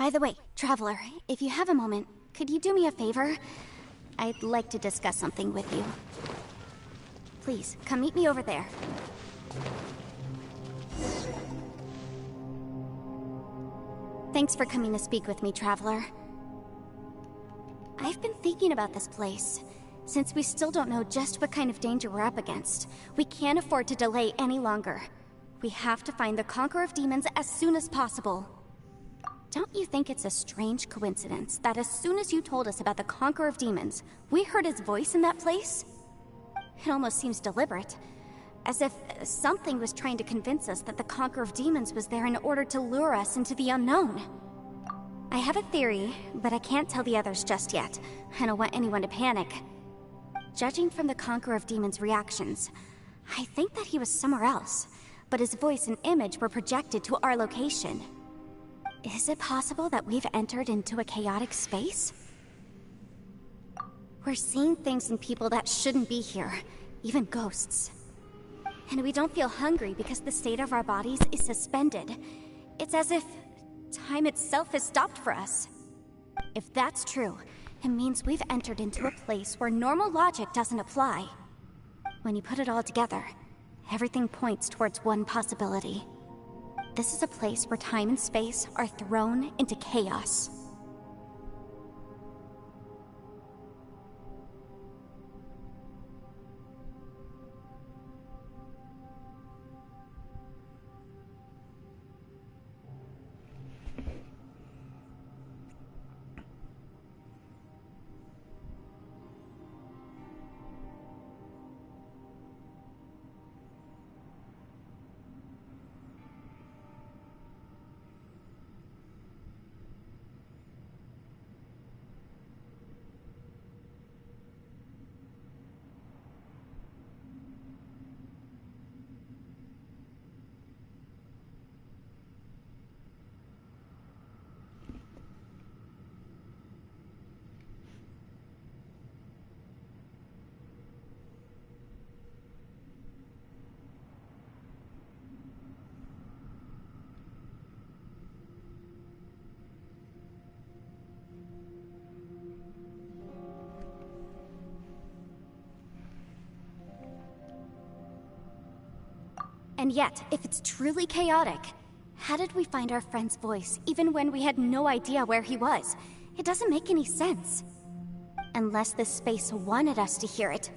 By the way, Traveler, if you have a moment, could you do me a favor? I'd like to discuss something with you. Please, come meet me over there. Thanks for coming to speak with me, Traveler. I've been thinking about this place. Since we still don't know just what kind of danger we're up against, we can't afford to delay any longer. We have to find the Conqueror of Demons as soon as possible. Don't you think it's a strange coincidence that as soon as you told us about the Conqueror of Demons, we heard his voice in that place? It almost seems deliberate. As if something was trying to convince us that the Conqueror of Demons was there in order to lure us into the unknown. I have a theory, but I can't tell the others just yet. I don't want anyone to panic. Judging from the Conqueror of Demons' reactions, I think that he was somewhere else, but his voice and image were projected to our location. Is it possible that we've entered into a chaotic space? We're seeing things in people that shouldn't be here, even ghosts. And we don't feel hungry because the state of our bodies is suspended. It's as if time itself has stopped for us. If that's true, it means we've entered into a place where normal logic doesn't apply. When you put it all together, everything points towards one possibility. This is a place where time and space are thrown into chaos. And yet, if it's truly chaotic, how did we find our friend's voice even when we had no idea where he was? It doesn't make any sense. Unless this space wanted us to hear it.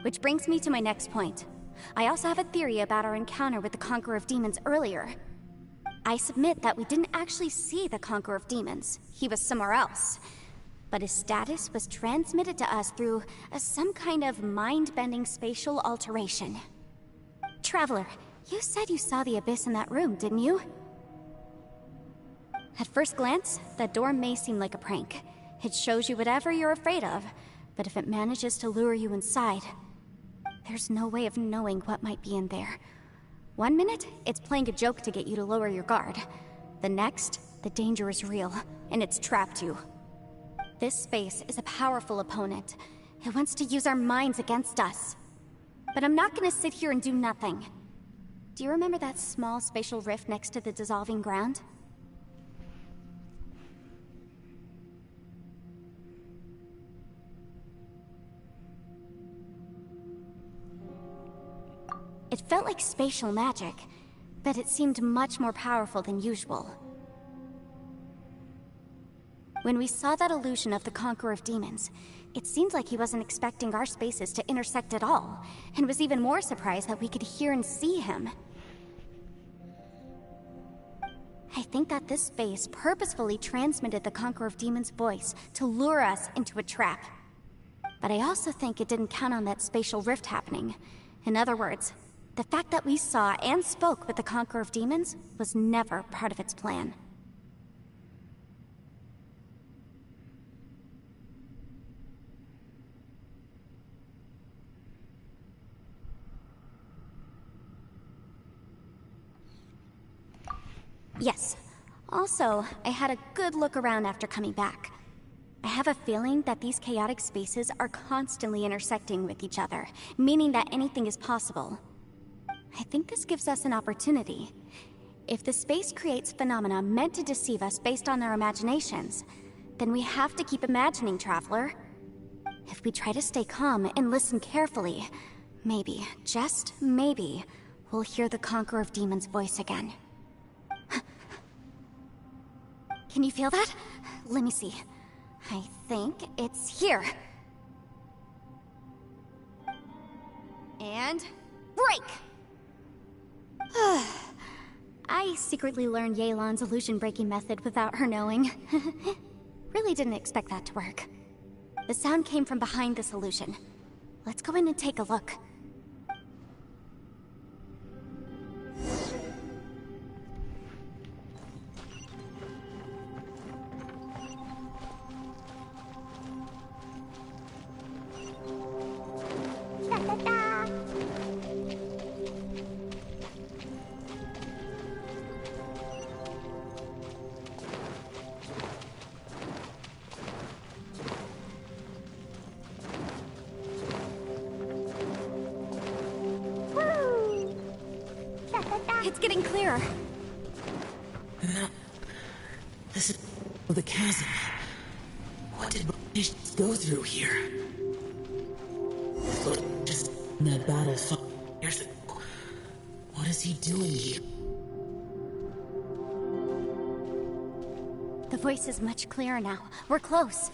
Which brings me to my next point. I also have a theory about our encounter with the Conqueror of Demons earlier. I submit that we didn't actually see the Conqueror of Demons. He was somewhere else. But his status was transmitted to us through some kind of mind-bending spatial alteration. Traveler, you said you saw the abyss in that room, didn't you? At first glance, that door may seem like a prank. It shows you whatever you're afraid of, but if it manages to lure you inside, there's no way of knowing what might be in there. One minute, it's playing a joke to get you to lower your guard. The next, the danger is real, and it's trapped you. This space is a powerful opponent. It wants to use our minds against us. But I'm not gonna sit here and do nothing. Do you remember that small spatial rift next to the dissolving ground? It felt like spatial magic, but it seemed much more powerful than usual. When we saw that illusion of the Conqueror of Demons, it seemed like he wasn't expecting our spaces to intersect at all, and was even more surprised that we could hear and see him. I think that this space purposefully transmitted the Conqueror of Demons' voice to lure us into a trap. But I also think it didn't count on that spatial rift happening. In other words, the fact that we saw and spoke with the Conqueror of Demons was never part of its plan. Yes. Also, I had a good look around after coming back. I have a feeling that these chaotic spaces are constantly intersecting with each other, meaning that anything is possible. I think this gives us an opportunity. If the space creates phenomena meant to deceive us based on our imaginations, then we have to keep imagining, Traveler. If we try to stay calm and listen carefully, maybe, just maybe, we'll hear the Conqueror of Demons' voice again. Can you feel that? Let me see. I think it's here. And break! I secretly learned Yelan's illusion-breaking method without her knowing. Really didn't expect that to work. The sound came from behind this illusion. Let's go in and take a look. It's getting clearer. No. This is the chasm. What did we go through here? Just in that battle years ago. What is he doing here? The voice is much clearer now. We're close.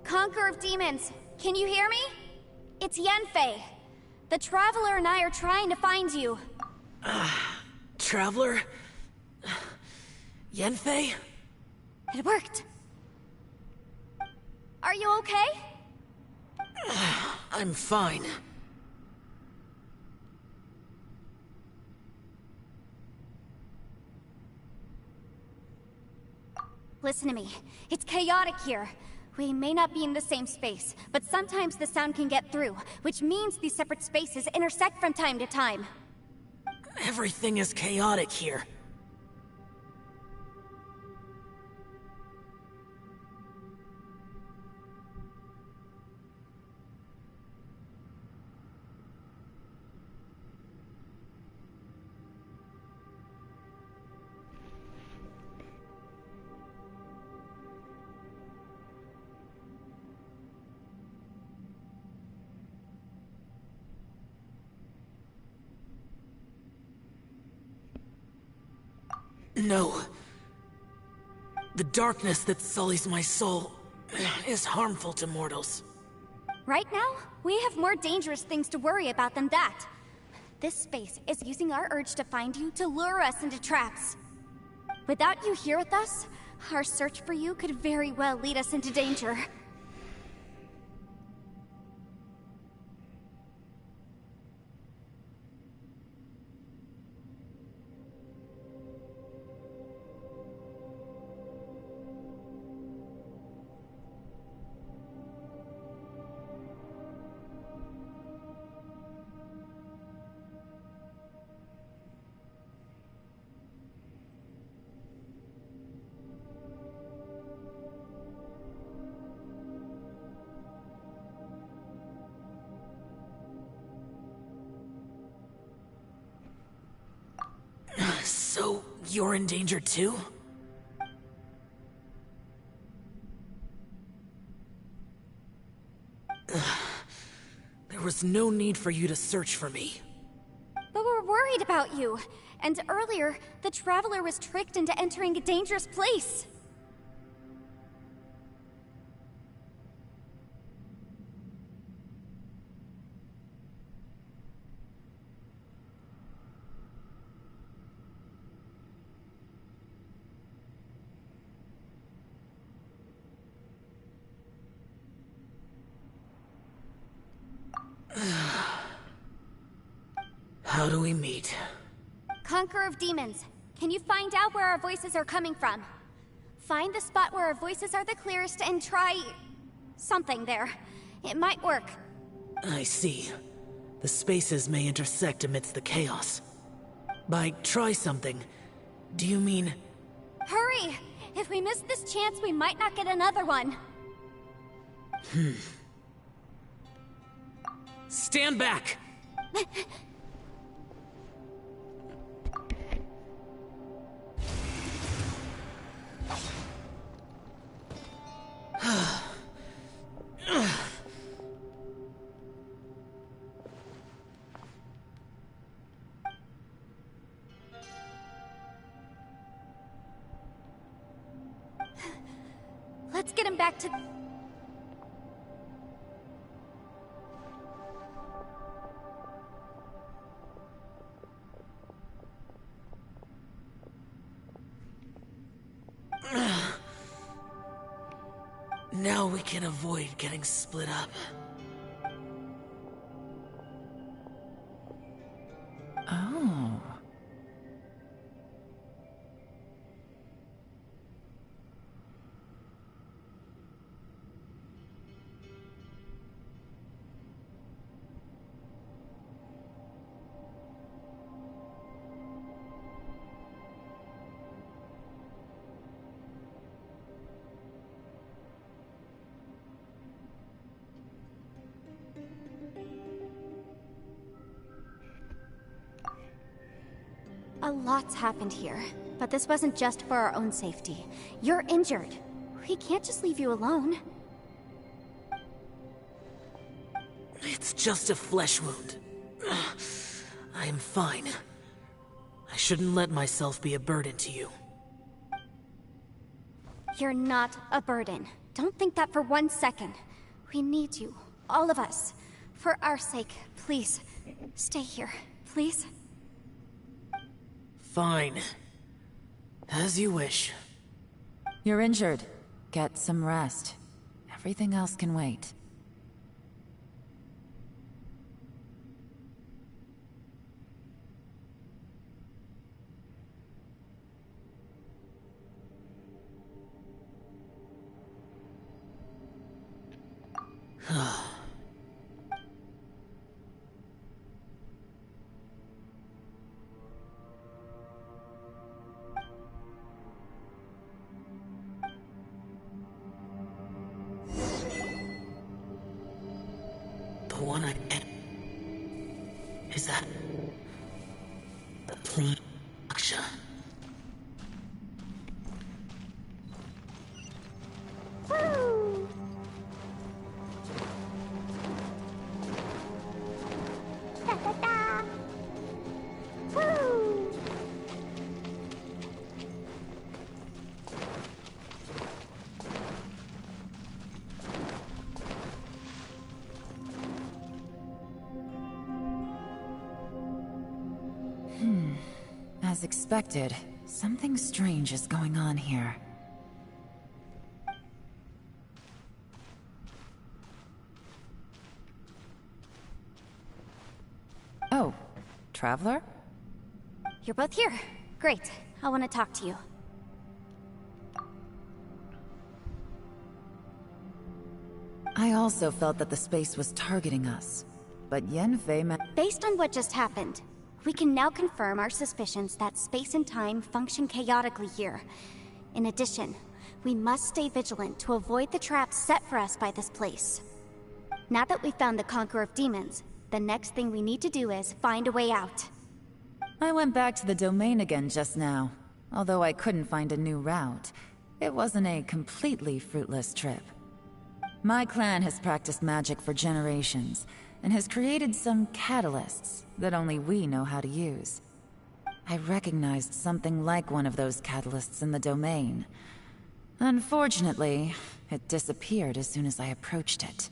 Conqueror of Demons, can you hear me? It's Yanfei. The Traveler and I are trying to find you. Traveler? Yanfei? It worked. Are you okay? I'm fine. Listen to me. It's chaotic here. We may not be in the same space, but sometimes the sound can get through, which means these separate spaces intersect from time to time. Everything is chaotic here. No. The darkness that sullies my soul is harmful to mortals. Right now, we have more dangerous things to worry about than that. This space is using our urge to find you to lure us into traps. Without you here with us, our search for you could very well lead us into danger. So, you're in danger too? There was no need for you to search for me. But we're worried about you. And earlier, the Traveler was tricked into entering a dangerous place. How do we meet? Conqueror of Demons, can you find out where our voices are coming from? Find the spot where our voices are the clearest and try... something there. It might work. I see. The spaces may intersect amidst the chaos. By try something, do you mean... Hurry! If we miss this chance, we might not get another one. Stand back! Let's get him back to... Now we can avoid getting split up. Oh. A lot's happened here, but this wasn't just for our own safety. You're injured. We can't just leave you alone. It's just a flesh wound. I am fine. I shouldn't let myself be a burden to you. You're not a burden. Don't think that for 1 second. We need you, all of us. For our sake, please, stay here, please. Fine. As you wish. You're injured. Get some rest. Everything else can wait. The one I... Is that... the plea... Aksha? Woo! Da da da! Woo! As expected, something strange is going on here. Oh, Traveler? You're both here. Great. I want to talk to you. I also felt that the space was targeting us, but Yenfei Based on what just happened, we can now confirm our suspicions that space and time function chaotically here. In addition, we must stay vigilant to avoid the traps set for us by this place. Now that we've found the Conqueror of Demons, the next thing we need to do is find a way out. I went back to the domain again just now. Although I couldn't find a new route, it wasn't a completely fruitless trip. My clan has practiced magic for generations, and has created some catalysts that only we know how to use. I recognized something like one of those catalysts in the domain. Unfortunately, it disappeared as soon as I approached it.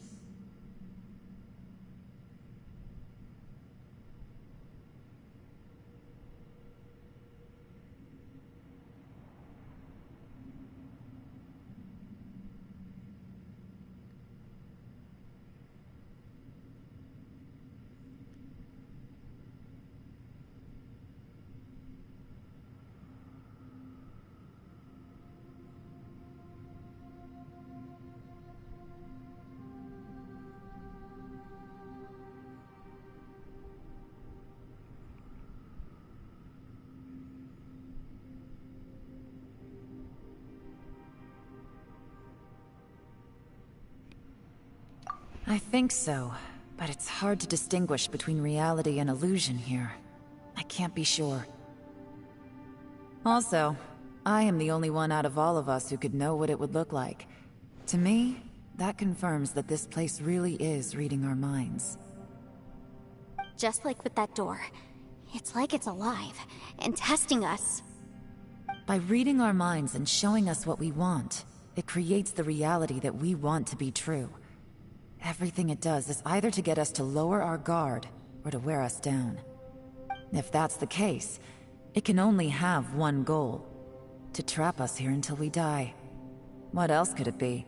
I think so. but it's hard to distinguish between reality and illusion here. I can't be sure. Also, I am the only one out of all of us who could know what it would look like. To me, that confirms that this place really is reading our minds. Just like with that door. It's like it's alive, and testing us. By reading our minds and showing us what we want, it creates the reality that we want to be true. Everything it does is either to get us to lower our guard, or to wear us down. If that's the case, it can only have one goal: to trap us here until we die. What else could it be?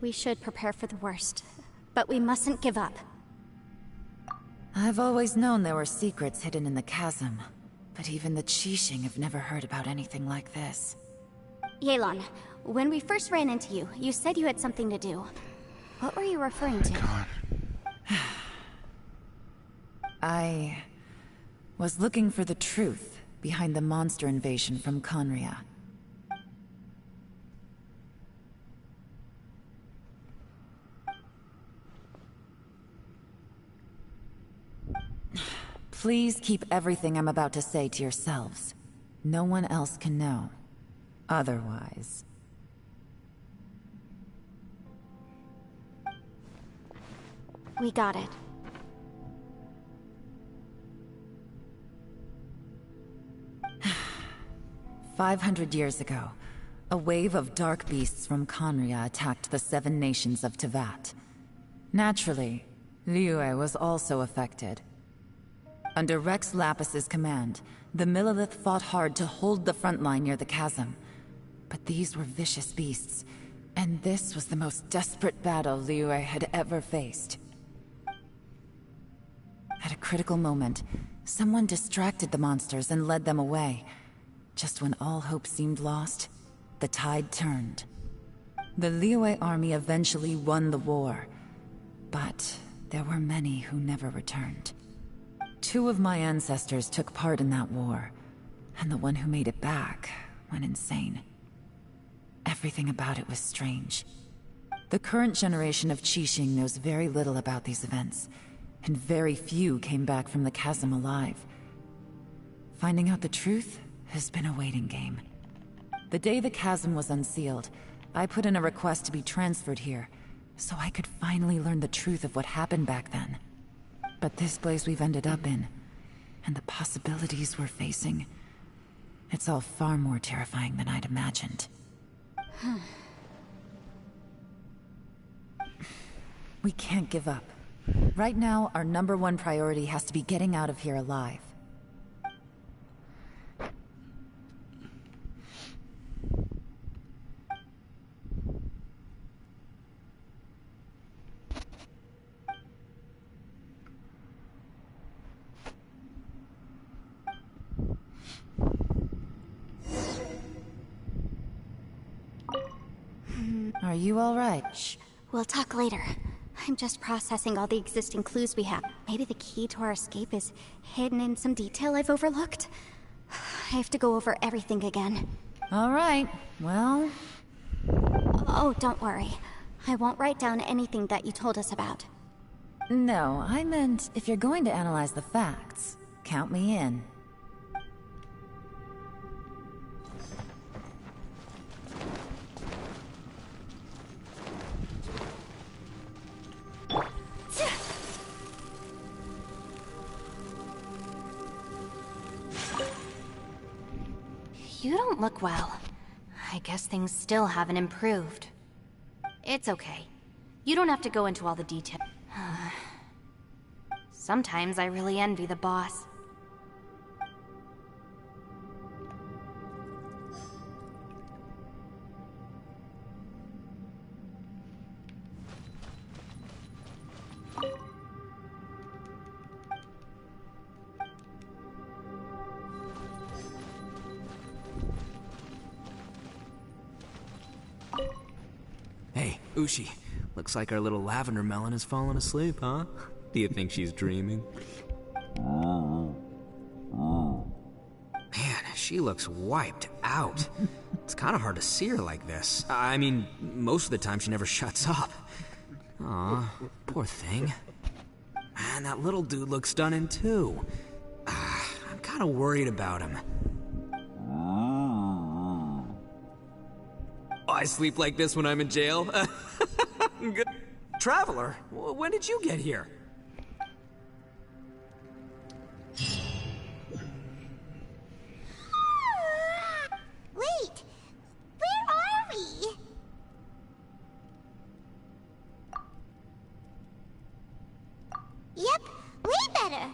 We should prepare for the worst, but we mustn't give up. I've always known there were secrets hidden in the chasm, but even the Qixing have never heard about anything like this. Yelan, when we first ran into you, you said you had something to do. What were you referring to? God. I was looking for the truth behind the monster invasion from Conria. Please keep everything I'm about to say to yourselves. No one else can know. Otherwise... We got it. "500 years ago, a wave of dark beasts from Conria attacked the 7 nations of Tevat. Naturally, Liyue was also affected. Under Rex Lapis's command, the Millelith fought hard to hold the front line near the chasm. But these were vicious beasts, and this was the most desperate battle Liyue had ever faced. At a critical moment, someone distracted the monsters and led them away. Just when all hope seemed lost, the tide turned. The Liyue army eventually won the war, but there were many who never returned. 2 of my ancestors took part in that war, and the one who made it back went insane. Everything about it was strange. The current generation of Qixing knows very little about these events, and very few came back from the chasm alive. Finding out the truth has been a waiting game. The day the chasm was unsealed, I put in a request to be transferred here, so I could finally learn the truth of what happened back then. But this place we've ended up in, and the possibilities we're facing, it's all far more terrifying than I'd imagined. We can't give up. Right now, our #1 priority has to be getting out of here alive. Are you all right? Shh, we'll talk later. I'm just processing all the existing clues we have. Maybe the key to our escape is hidden in some detail I've overlooked. I have to go over everything again. All right, well... Oh, don't worry. I won't write down anything that you told us about. No, I meant if you're going to analyze the facts, count me in. You don't look well. I guess things still haven't improved. It's okay. You don't have to go into all the details. Sometimes I really envy the boss. Ushi, looks like our little lavender melon has fallen asleep, huh? Do you think she's dreaming? Man, she looks wiped out. It's kind of hard to see her like this. I mean, most of the time she never shuts up. Aw, poor thing. Man, that little dude looks stunning too. I'm kind of worried about him. I sleep like this when I'm in jail? Good. Traveler, when did you get here? Wait, where are we? Yep, way better.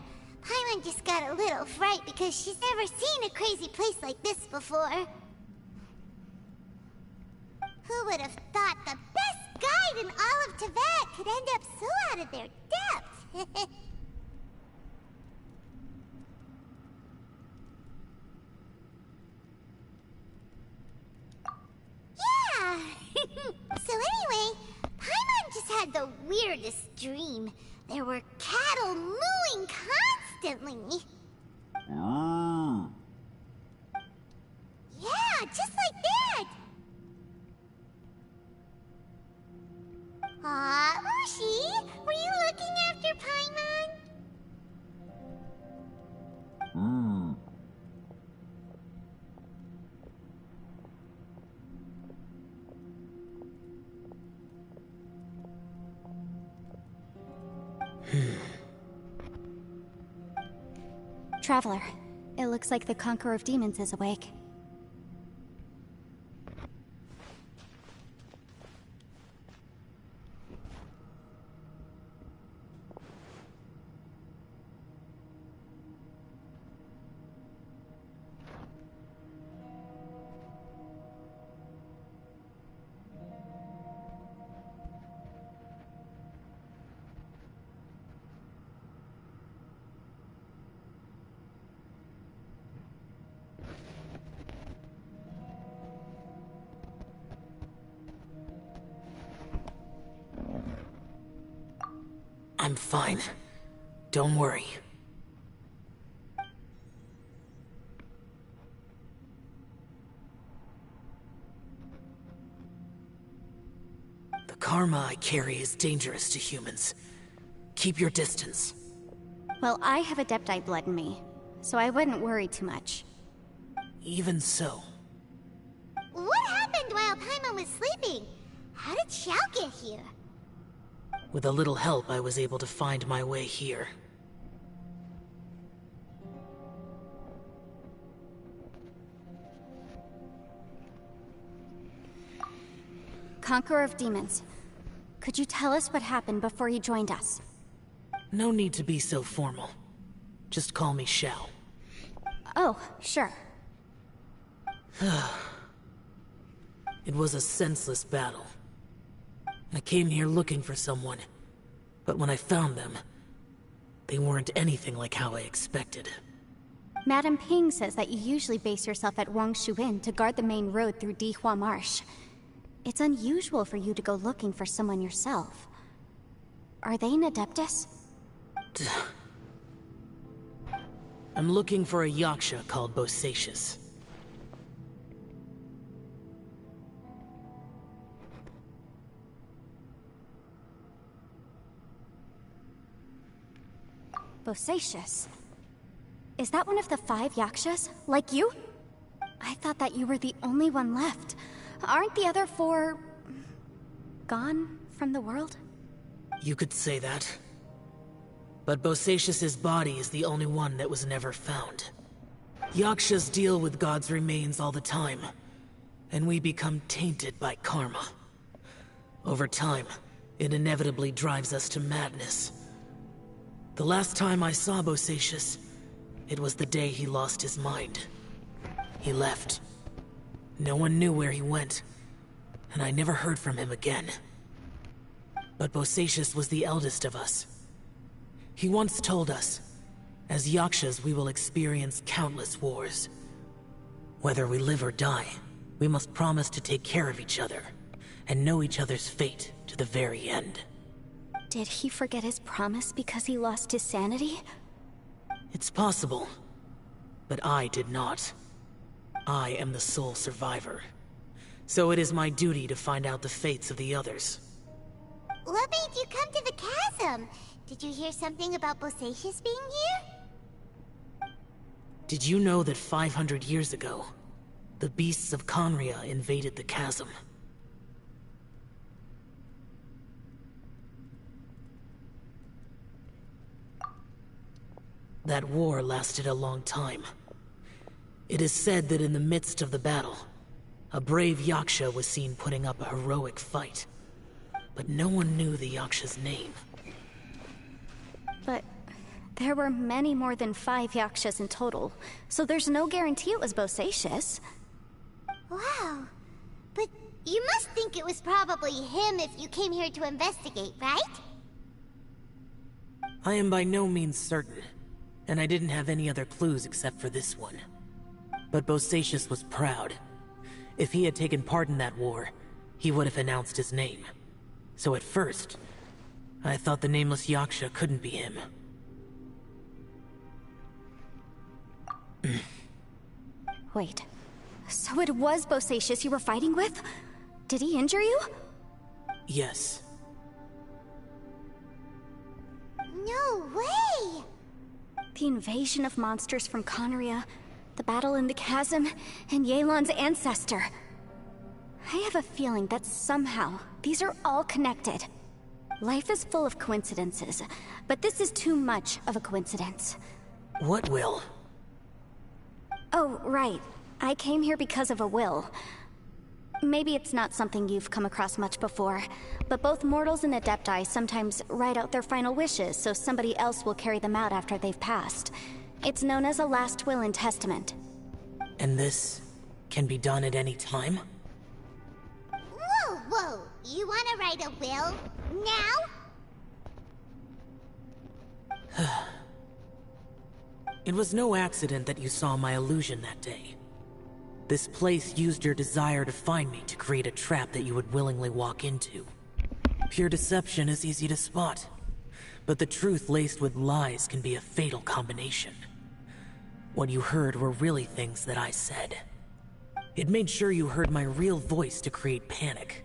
Paimon just got a little fright because she's never seen a crazy place like this before. Who would have thought the best guide in all of Tibet could end up so out of their depth? Yeah! So anyway, Paimon just had the weirdest dream. There were cattle mooing constantly. Yeah, just like that! Aw, Ushi, were you looking after Paimon? Traveler, it looks like the Conqueror of Demons is awake. I'm fine. Don't worry. The karma I carry is dangerous to humans. Keep your distance. Well, I have Adepti blood in me, so I wouldn't worry too much. Even so. What happened while Paimon was sleeping? How did Xiao get here? With a little help, I was able to find my way here. Conqueror of Demons, could you tell us what happened before you joined us? No need to be so formal. Just call me Xiao. Oh, sure. It was a senseless battle. I came here looking for someone, but when I found them, they weren't anything like how I expected. Madame Ping says that you usually base yourself at Wangshu Inn to guard the main road through Dihua Marsh. It's unusual for you to go looking for someone yourself. Are they an Adeptus? I'm looking for a Yaksha called Bosacius. Bosacius? Is that one of the 5 Yakshas? Like you? I thought that you were the only one left. Aren't the other 4... gone from the world? You could say that. But Bosacius's body is the only one that was never found. Yakshas deal with God's remains all the time, and we become tainted by karma. Over time, it inevitably drives us to madness. The last time I saw Bosacius, it was the day he lost his mind. He left. No one knew where he went, and I never heard from him again. But Bosacius was the eldest of us. He once told us, as Yakshas we will experience countless wars. Whether we live or die, we must promise to take care of each other, and know each other's fate to the very end. Did he forget his promise because he lost his sanity? It's possible, but I did not. I am the sole survivor. So it is my duty to find out the fates of the others. What made you come to the chasm? Did you hear something about Bosacius being here? Did you know that 500 years ago, the beasts of Conria invaded the chasm? That war lasted a long time. It is said that in the midst of the battle, a brave Yaksha was seen putting up a heroic fight. But no one knew the Yaksha's name. But there were many more than 5 Yakshas in total, so there's no guarantee it was Bosacius. Wow. But you must think it was probably him if you came here to investigate, right? I am by no means certain, and I didn't have any other clues except for this one. But Bosacius was proud. If he had taken part in that war, he would have announced his name. So at first, I thought the nameless Yaksha couldn't be him. Wait, so it was Bosacius you were fighting with? Did he injure you? Yes. No way! The invasion of monsters from Conria, the battle in the chasm, and Yelan's ancestor. I have a feeling that somehow these are all connected. Life is full of coincidences, but this is too much of a coincidence. What will? Oh, right. I came here because of a will. Maybe it's not something you've come across much before, but both mortals and Adepti sometimes write out their final wishes so somebody else will carry them out after they've passed. It's known as a last will and testament. And this can be done at any time? Whoa, whoa! You wanna write a will? Now? It was no accident that you saw my illusion that day. This place used your desire to find me to create a trap that you would willingly walk into. Pure deception is easy to spot, but the truth laced with lies can be a fatal combination. What you heard were really things that I said. It made sure you heard my real voice to create panic.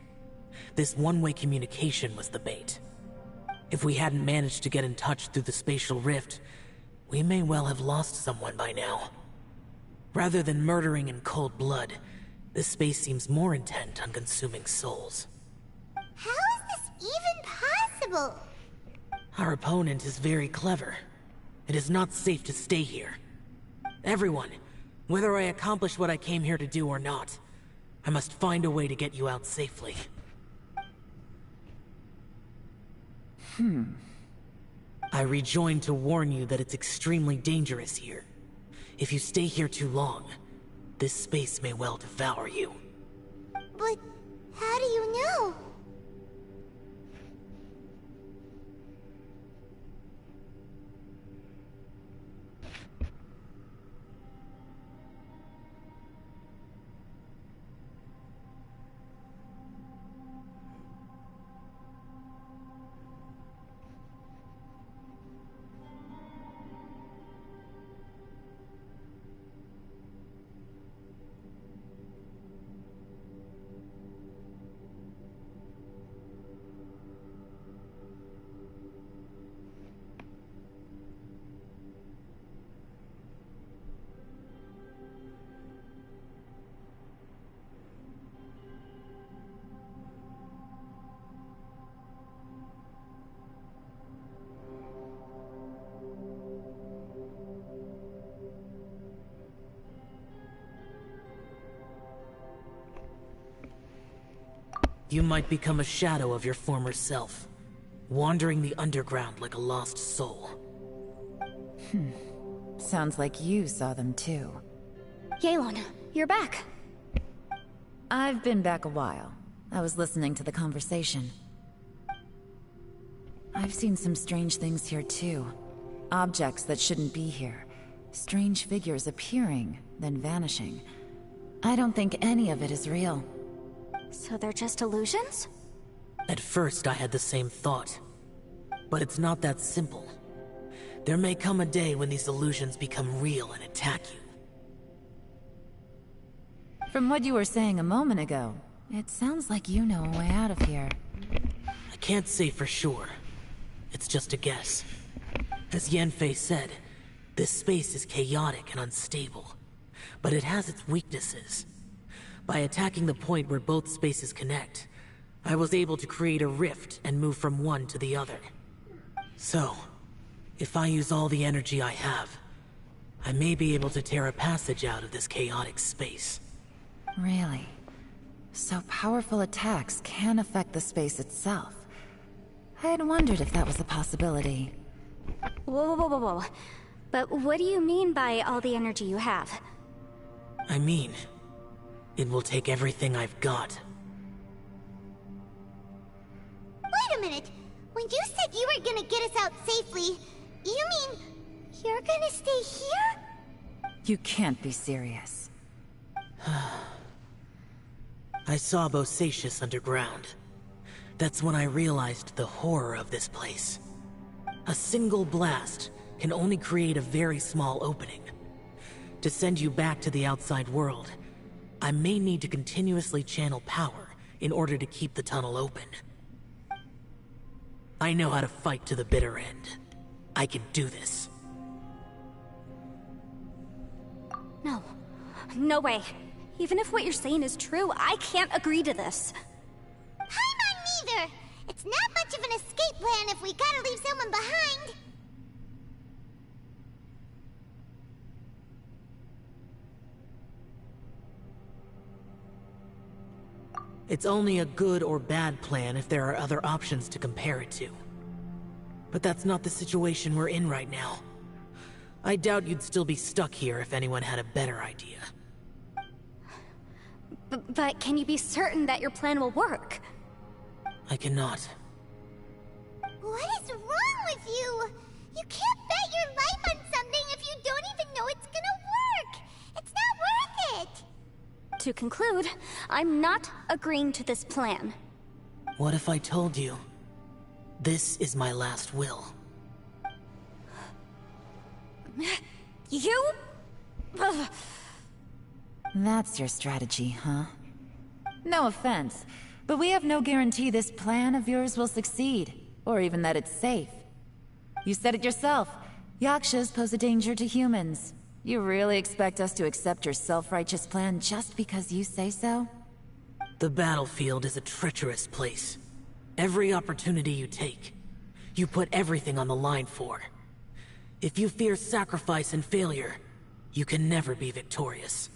This one-way communication was the bait. If we hadn't managed to get in touch through the spatial rift, we may well have lost someone by now. Rather than murdering in cold blood, this space seems more intent on consuming souls. How is this even possible? Our opponent is very clever. It is not safe to stay here. Everyone, whether I accomplish what I came here to do or not, I must find a way to get you out safely. I rejoined to warn you that it's extremely dangerous here. If you stay here too long, this space may well devour you. But how do you know? You might become a shadow of your former self, wandering the underground like a lost soul. Sounds like you saw them too. Yelan, you're back. I've been back a while. I was listening to the conversation. I've seen some strange things here too. Objects that shouldn't be here. Strange figures appearing, then vanishing. I don't think any of it is real. So they're just illusions? At first, I had the same thought. But it's not that simple. There may come a day when these illusions become real and attack you. From what you were saying a moment ago, it sounds like you know a way out of here. I can't say for sure. It's just a guess. As Yanfei said, this space is chaotic and unstable. But it has its weaknesses. By attacking the point where both spaces connect, I was able to create a rift and move from one to the other. So, if I use all the energy I have, I may be able to tear a passage out of this chaotic space. Really? So powerful attacks can affect the space itself. I had wondered if that was a possibility. Whoa, whoa, whoa, whoa. But what do you mean by all the energy you have? I mean, it will take everything I've got. Wait a minute. When you said you were gonna get us out safely, you mean you're gonna stay here? You can't be serious. I saw Bosacius underground. That's when I realized the horror of this place. A single blast can only create a very small opening. To send you back to the outside world, I may need to continuously channel power in order to keep the tunnel open. I know how to fight to the bitter end. I can do this. No. No way. Even if what you're saying is true, I can't agree to this. I'm not neither. It's not much of an escape plan if we gotta leave someone behind. It's only a good or bad plan if there are other options to compare it to. But that's not the situation we're in right now. I doubt you'd still be stuck here if anyone had a better idea. But can you be certain that your plan will work? I cannot. What is wrong with you? You can't bet your life on something if you don't even know it's gonna work. It's not worth it. To conclude, I'm not agreeing to this plan. What if I told you? This is my last will. You? Ugh. That's your strategy, huh? No offense, but we have no guarantee this plan of yours will succeed, or even that it's safe. You said it yourself. Yakshas pose a danger to humans. You really expect us to accept your self-righteous plan just because you say so? The battlefield is a treacherous place. Every opportunity you take, you put everything on the line for. If you fear sacrifice and failure, you can never be victorious.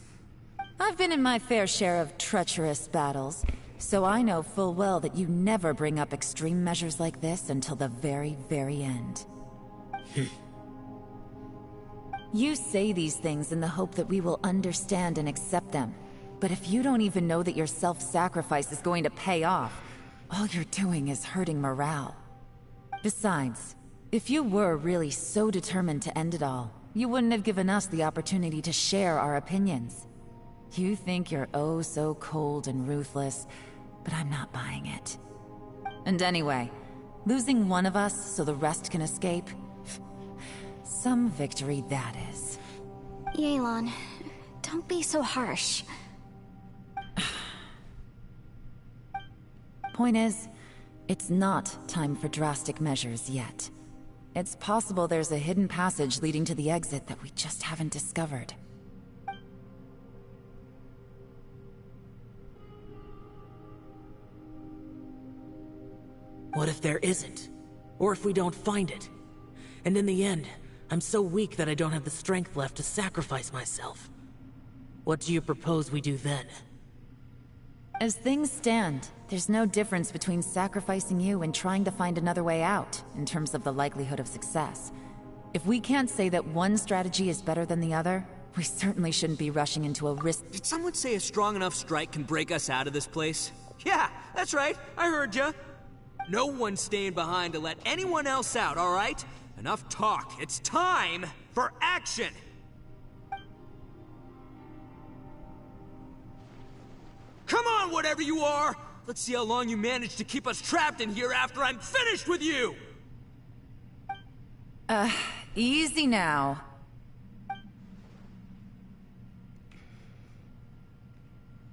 I've been in my fair share of treacherous battles, so I know full well that you never bring up extreme measures like this until the very, very end. You say these things in the hope that we will understand and accept them. But if you don't even know that your self-sacrifice is going to pay off, all you're doing is hurting morale. Besides, if you were really so determined to end it all, you wouldn't have given us the opportunity to share our opinions. You think you're oh so cold and ruthless, but I'm not buying it. And anyway, losing one of us so the rest can escape? Some victory that is. Yelan, don't be so harsh. Point is, it's not time for drastic measures yet. It's possible there's a hidden passage leading to the exit that we just haven't discovered. What if there isn't? Or if we don't find it? And in the end, I'm so weak that I don't have the strength left to sacrifice myself. What do you propose we do then? As things stand, there's no difference between sacrificing you and trying to find another way out, in terms of the likelihood of success. If we can't say that one strategy is better than the other, we certainly shouldn't be rushing into a risk- Did someone say a strong enough strike can break us out of this place? Yeah, that's right, I heard ya. No one's staying behind to let anyone else out, alright? Enough talk, it's time for action! Come on, whatever you are! Let's see how long you manage to keep us trapped in here after I'm finished with you! Easy now.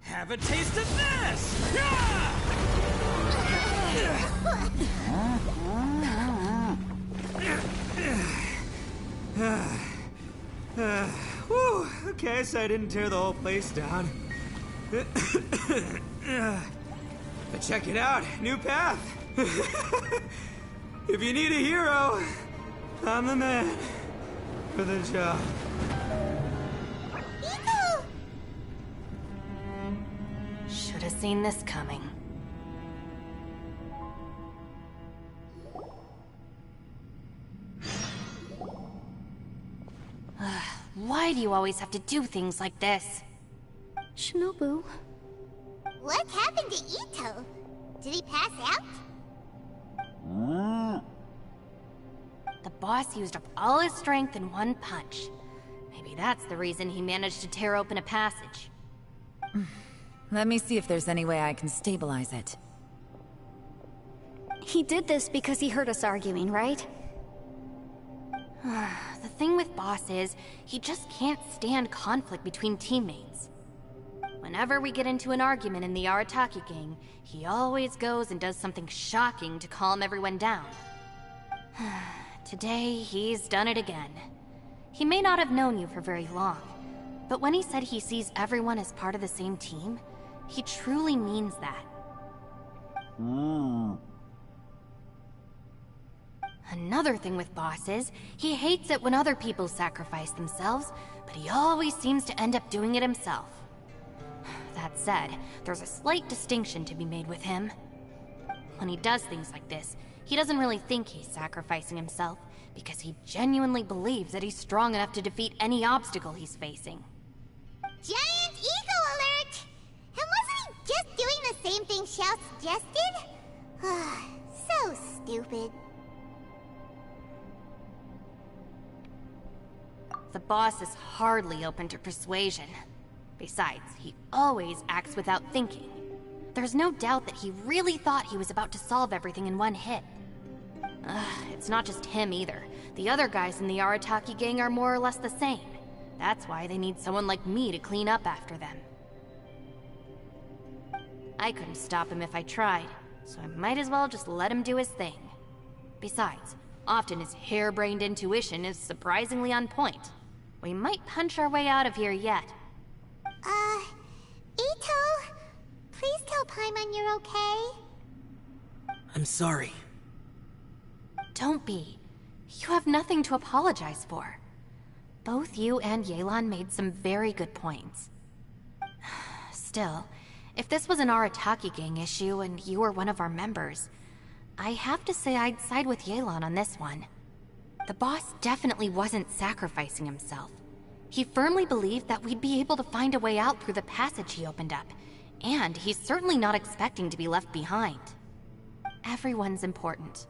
Have a taste of this! Yeah! Whew, okay, so I didn't tear the whole place down. But check it out, new path. If you need a hero, I'm the man for the job. Ito! Should have seen this coming. Why do you always have to do things like this? Shinobu. What happened to Ito? Did he pass out? The boss used up all his strength in one punch. Maybe that's the reason he managed to tear open a passage. Let me see if there's any way I can stabilize it. He did this because he heard us arguing, right? The thing with Boss is, he just can't stand conflict between teammates. Whenever we get into an argument in the Arataki gang, he always goes and does something shocking to calm everyone down. Today, he's done it again. He may not have known you for very long, but when he said he sees everyone as part of the same team, he truly means that. Another thing with Boss is, he hates it when other people sacrifice themselves, but he always seems to end up doing it himself. That said, there's a slight distinction to be made with him. When he does things like this, he doesn't really think he's sacrificing himself, because he genuinely believes that he's strong enough to defeat any obstacle he's facing. Giant ego alert! And wasn't he just doing the same thing Xiao suggested? So stupid. The boss is hardly open to persuasion. Besides, he always acts without thinking. There's no doubt that he really thought he was about to solve everything in one hit. It's not just him either. The other guys in the Arataki gang are more or less the same. That's why they need someone like me to clean up after them. I couldn't stop him if I tried, so I might as well just let him do his thing. Besides, often his harebrained intuition is surprisingly on point. We might punch our way out of here yet. Ito, please tell Paimon you're okay. I'm sorry. Don't be. You have nothing to apologize for. Both you and Yelan made some very good points. Still, if this was an Arataki gang issue and you were one of our members, I have to say I'd side with Yelan on this one. The boss definitely wasn't sacrificing himself. He firmly believed that we'd be able to find a way out through the passage he opened up, and he's certainly not expecting to be left behind. Everyone's important.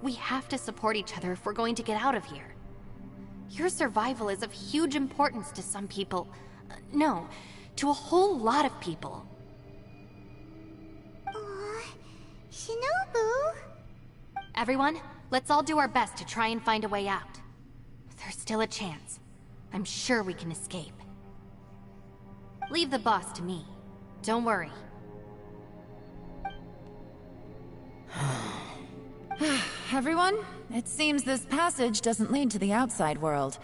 We have to support each other if we're going to get out of here. Your survival is of huge importance to some people. No, to a whole lot of people. Aw, Shinobu? Everyone, let's all do our best to try and find a way out. There's still a chance. I'm sure we can escape. Leave the boss to me. Don't worry. Everyone, it seems this passage doesn't lead to the outside world,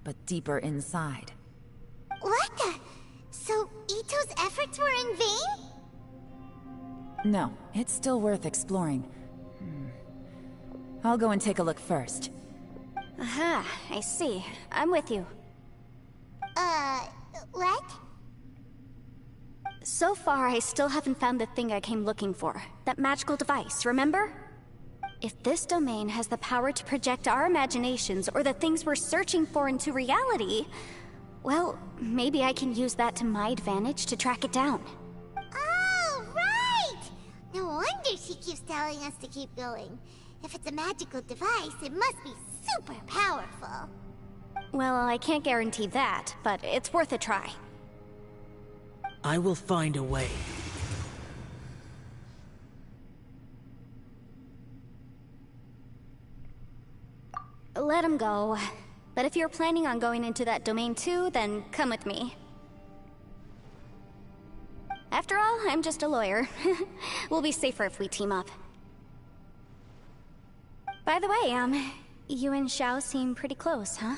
but deeper inside. What the? So Ito's efforts were in vain? No, it's still worth exploring. I'll go and take a look first. Aha, I see. I'm with you. What? So far, I still haven't found the thing I came looking for. That magical device, remember? If this domain has the power to project our imaginations or the things we're searching for into reality, well, maybe I can use that to my advantage to track it down. Oh, right! No wonder she keeps telling us to keep going. If it's a magical device, it must be super powerful. Well, I can't guarantee that, but it's worth a try. I will find a way. Let him go. But if you're planning on going into that domain too, then come with me. After all, I'm just a lawyer. We'll be safer if we team up. By the way, you and Xiao seem pretty close, huh?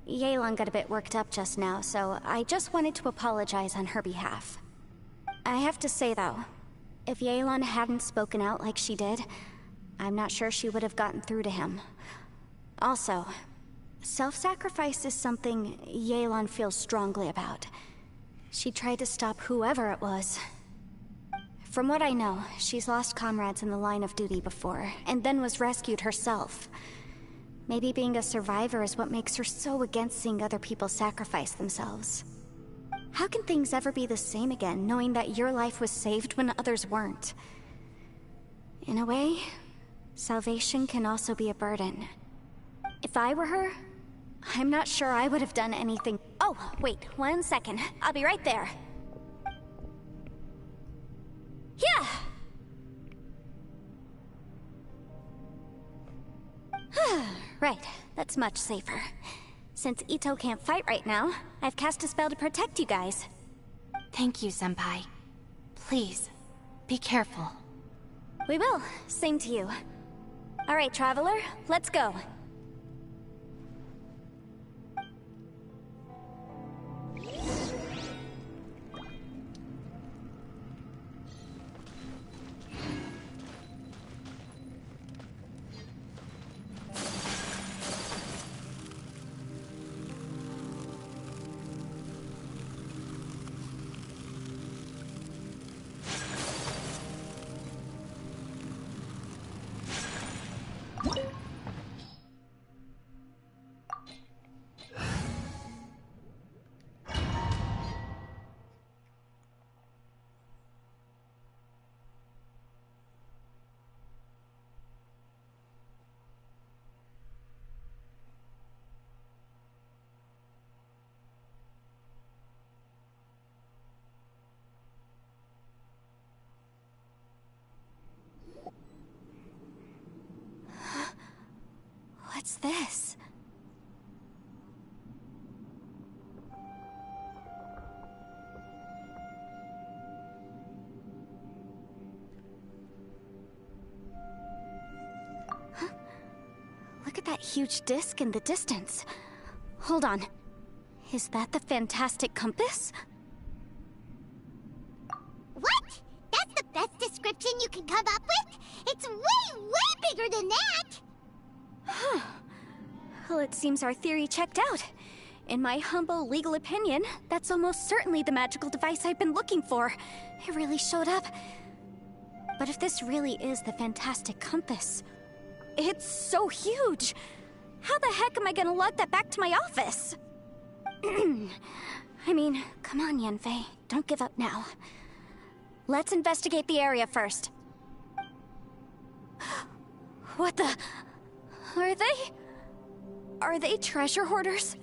Yelan got a bit worked up just now, so I just wanted to apologize on her behalf. I have to say though, if Yelan hadn't spoken out like she did, I'm not sure she would have gotten through to him. Also, self-sacrifice is something Yelan feels strongly about. She tried to stop whoever it was. From what I know, she's lost comrades in the line of duty before, and then was rescued herself. Maybe being a survivor is what makes her so against seeing other people sacrifice themselves. How can things ever be the same again, knowing that your life was saved when others weren't? In a way, salvation can also be a burden. If I were her, I'm not sure I would have done anything. Oh, wait, 1 second. I'll be right there. Yeah! Right, that's much safer. Since Ito can't fight right now, I've cast a spell to protect you guys. Thank you, Senpai. Please, be careful. We will. Same to you. Alright, Traveler, let's go. What's this? Huh? Look at that huge disc in the distance. Hold on. Is that the fantastic compass? What? That's the best description you can come up with? It's way, way bigger than that! Well, it seems our theory checked out. In my humble legal opinion, that's almost certainly the magical device I've been looking for. It really showed up. But if this really is the fantastic compass, it's so huge! How the heck am I gonna lug that back to my office? I mean, come on, Yanfei. Don't give up now. Let's investigate the area first. What the... Are they treasure hoarders?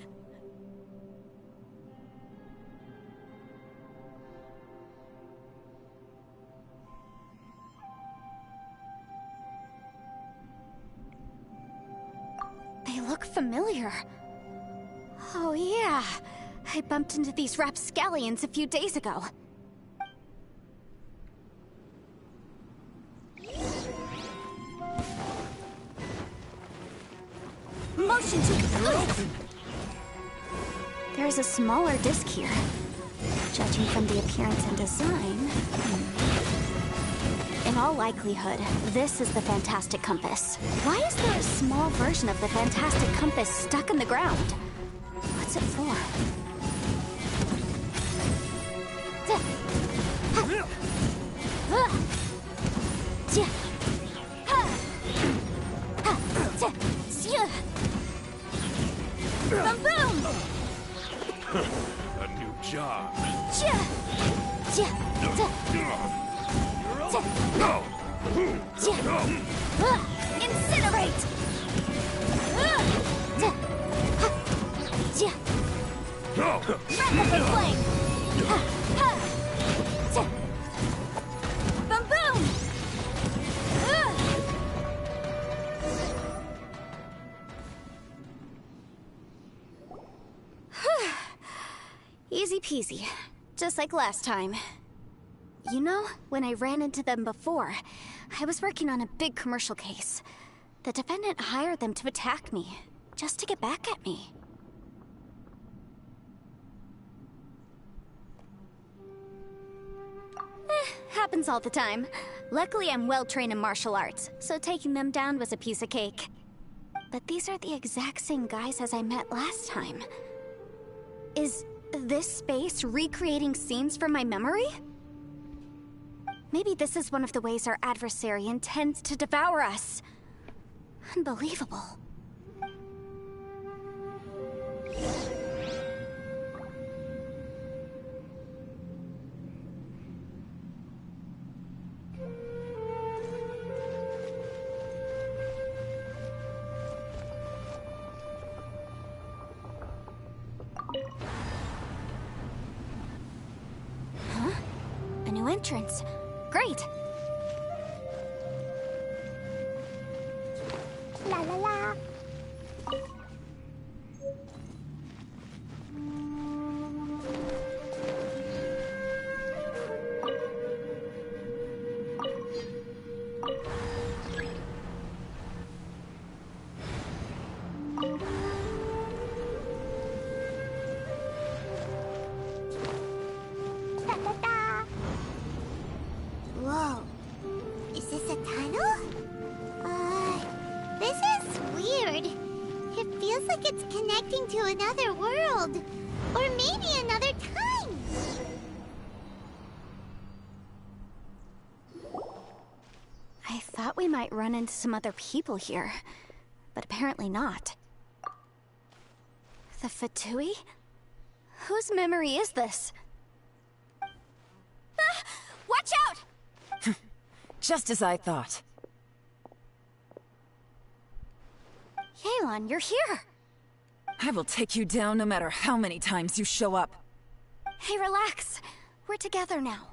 They look familiar. Oh yeah, I bumped into these rapscallions a few days ago. Motion to... There's a smaller disc here. Judging from the appearance and design... In all likelihood, this is the fantastic compass. Why is there a small version of the fantastic compass stuck in the ground? What's it for? Boom, boom! A new job. Incinerate! Rapid flame! peasy. Just like last time. You know, when I ran into them before, I was working on a big commercial case. The defendant hired them to attack me, just to get back at me. Happens all the time. Luckily, I'm well trained in martial arts, so taking them down was a piece of cake. But these are the exact same guys as I met last time. Is this space recreating scenes from my memory? Maybe this is one of the ways our adversary intends to devour us. Unbelievable. Huh? A new entrance. Great! La la la. Da da da. Whoa. Is this a tunnel? This is weird. It feels like it's connecting to another world. Or maybe another time. I thought we might run into some other people here, but apparently not. The Fatui? Whose memory is this? Ah! Watch out! Just as I thought. Yelan, you're here! I will take you down no matter how many times you show up. Hey, relax. We're together now.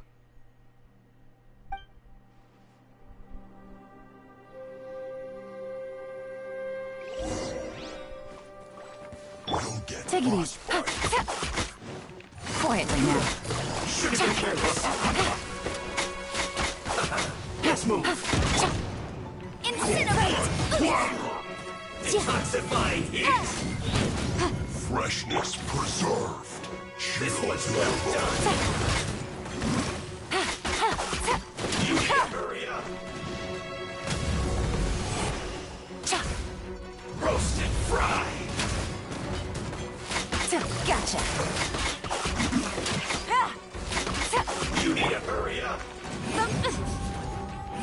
Take it easy. Quietly now. Let's move. Incinerate! Detoxifying heat. Freshness preserved. This was well done. You need to hurry up. Roast and fry. Gotcha. You need to hurry up.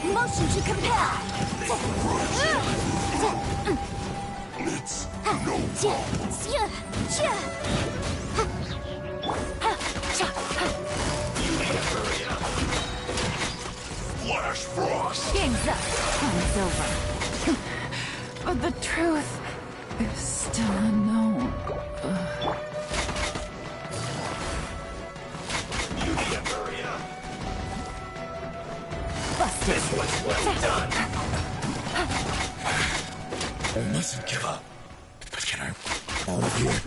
Motion to compel! It's no problem. You need to hurry up. Flash frost. Game's up. Time's over. But the truth is still unknown. You need to hurry up. Busted. This was well done. I mustn't give up. But can I out of here?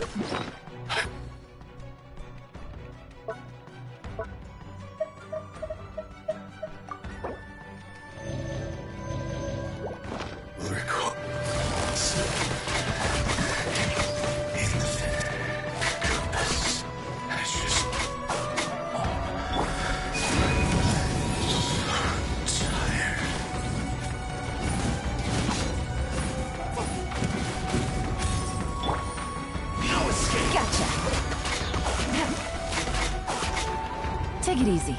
Take it easy.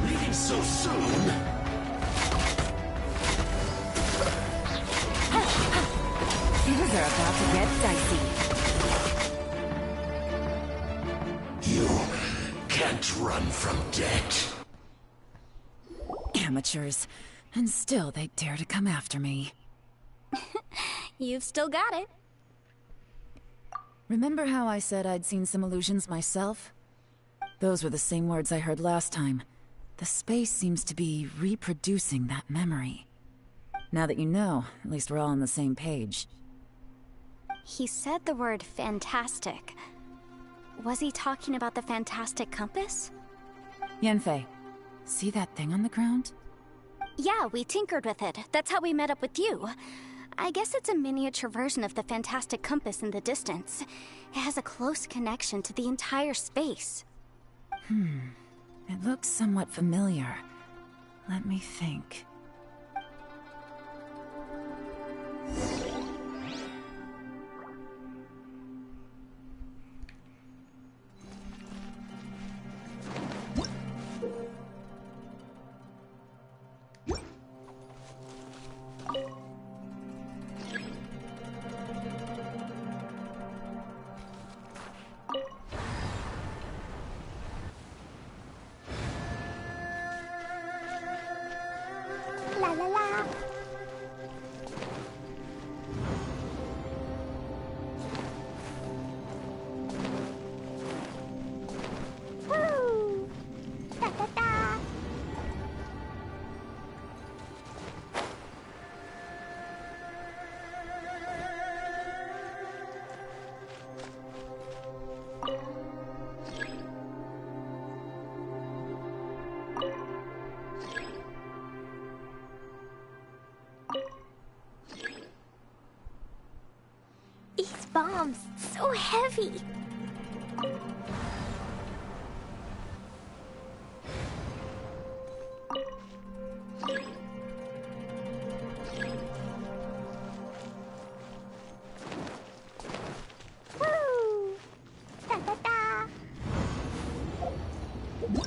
Leaving so soon? Things are about to get dicey. You can't run from death. Amateurs. And still they dare to come after me. You've still got it. Remember how I said I'd seen some illusions myself? Those were the same words I heard last time. The space seems to be reproducing that memory. Now that you know, at least we're all on the same page. He said the word fantastic. Was he talking about the fantastic compass? Yanfei, see that thing on the ground? Yeah, we tinkered with it. That's how we met up with you. I guess it's a miniature version of the fantastic compass in the distance. It has a close connection to the entire space. It looks somewhat familiar. Let me think. La la la. Woo! Da da da. These bombs, so heavy. Woo! Da da da. Woo!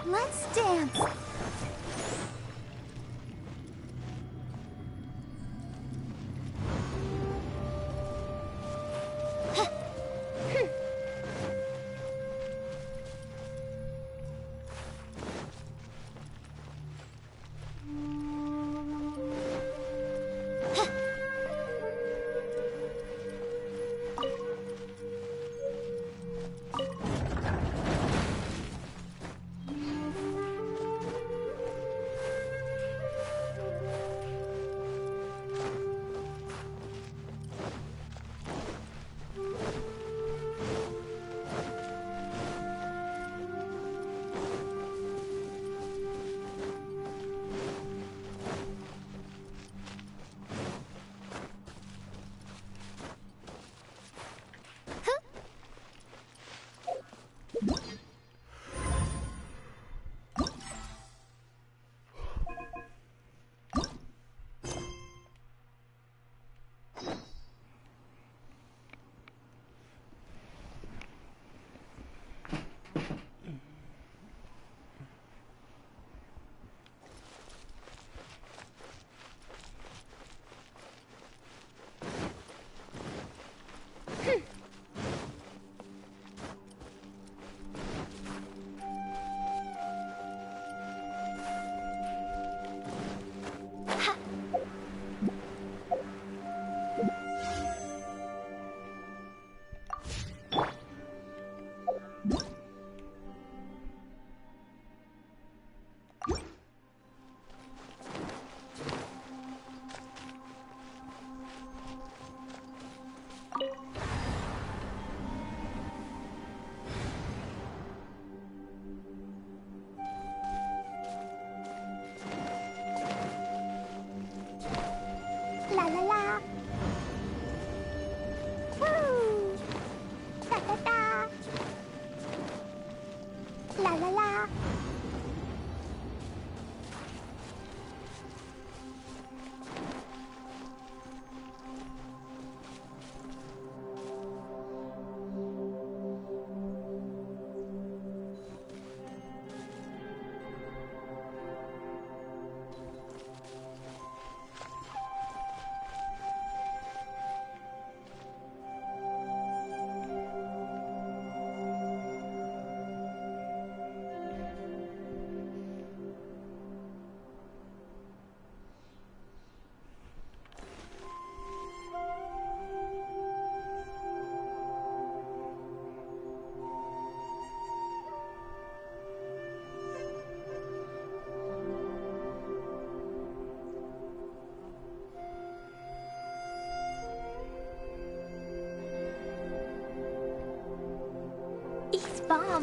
Let's dance.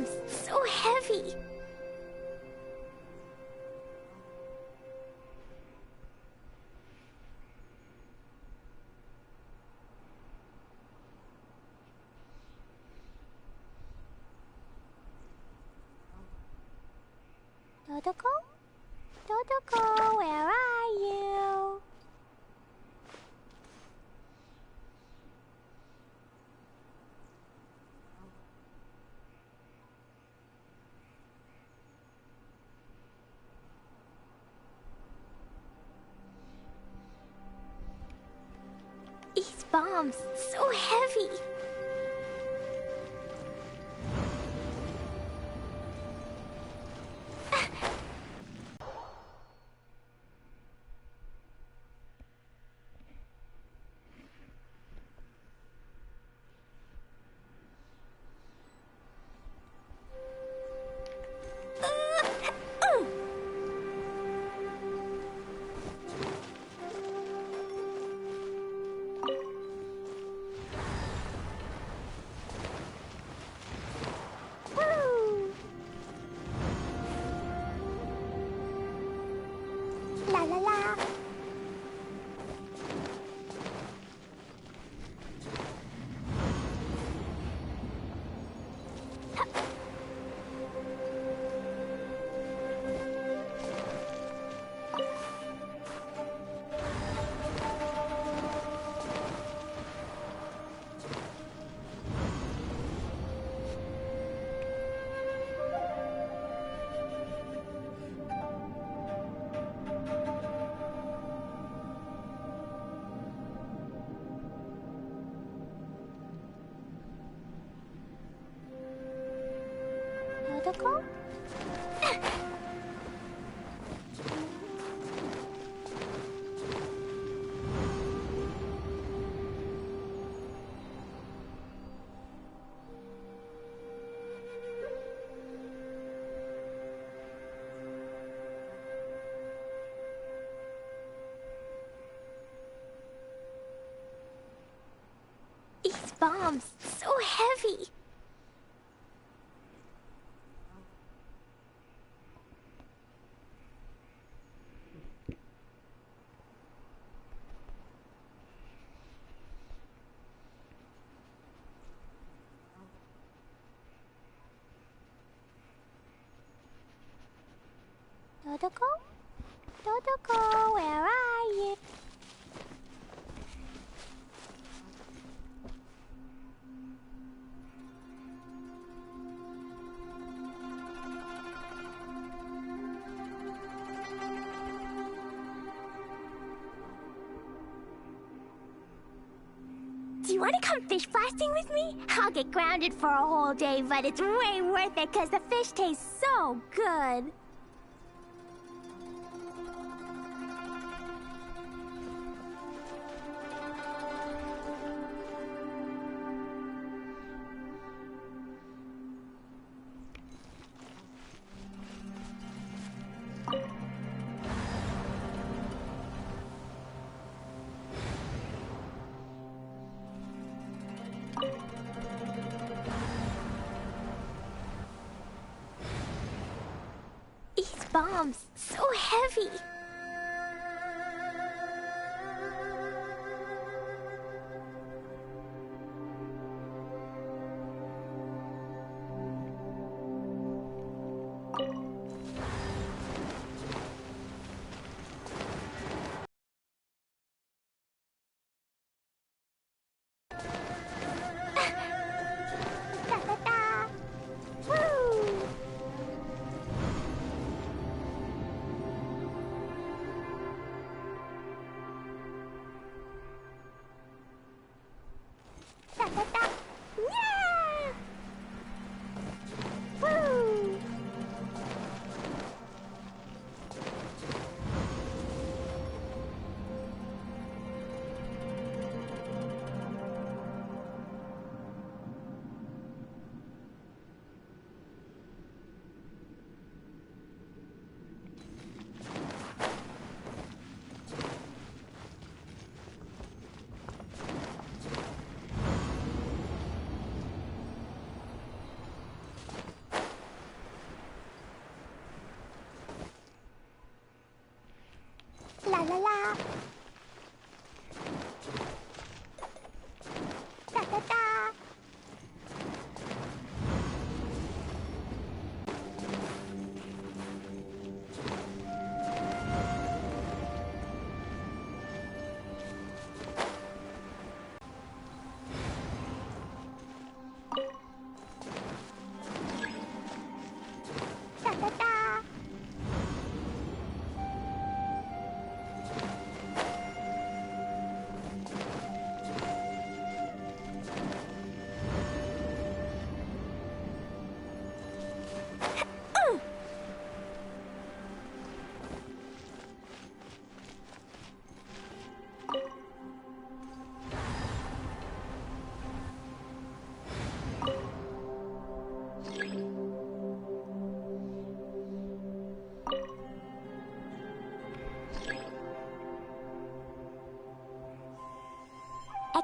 bombs! So heavy! Dodoko? Dodoko, where are you? These bombs, so heavy! La la la. Dodoko? These bombs, so heavy! Dodoko? Dodoko, where are you? Do you want to come fish blasting with me? I'll get grounded for a whole day, but it's way worth it because the fish tastes so good. These bombs, so heavy. Da da da. Woo!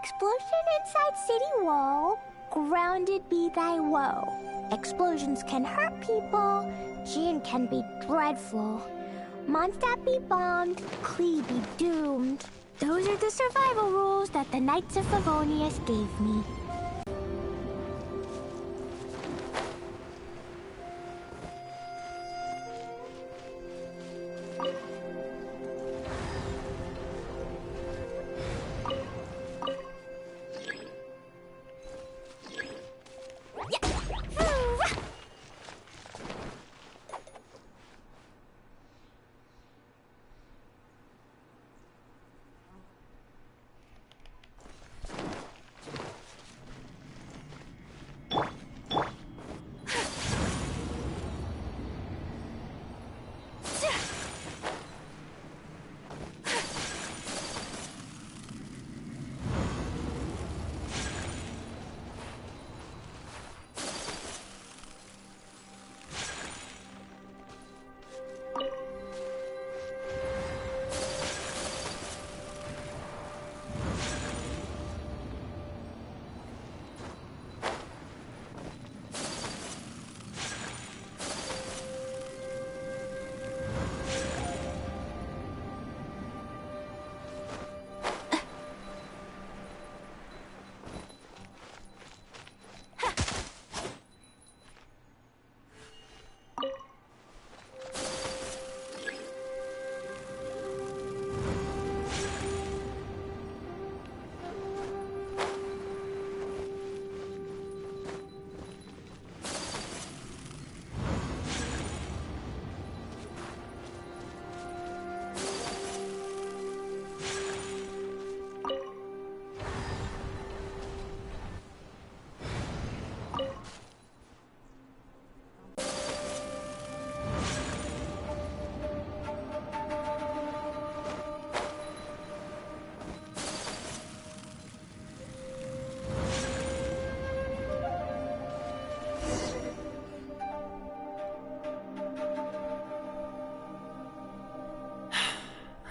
Explosion inside city wall. Grounded be thy woe. Explosions can hurt people. Gin can be dreadful. Mondstadt be bombed. Klee be doomed. Those are the survival rules that the Knights of Favonius gave me.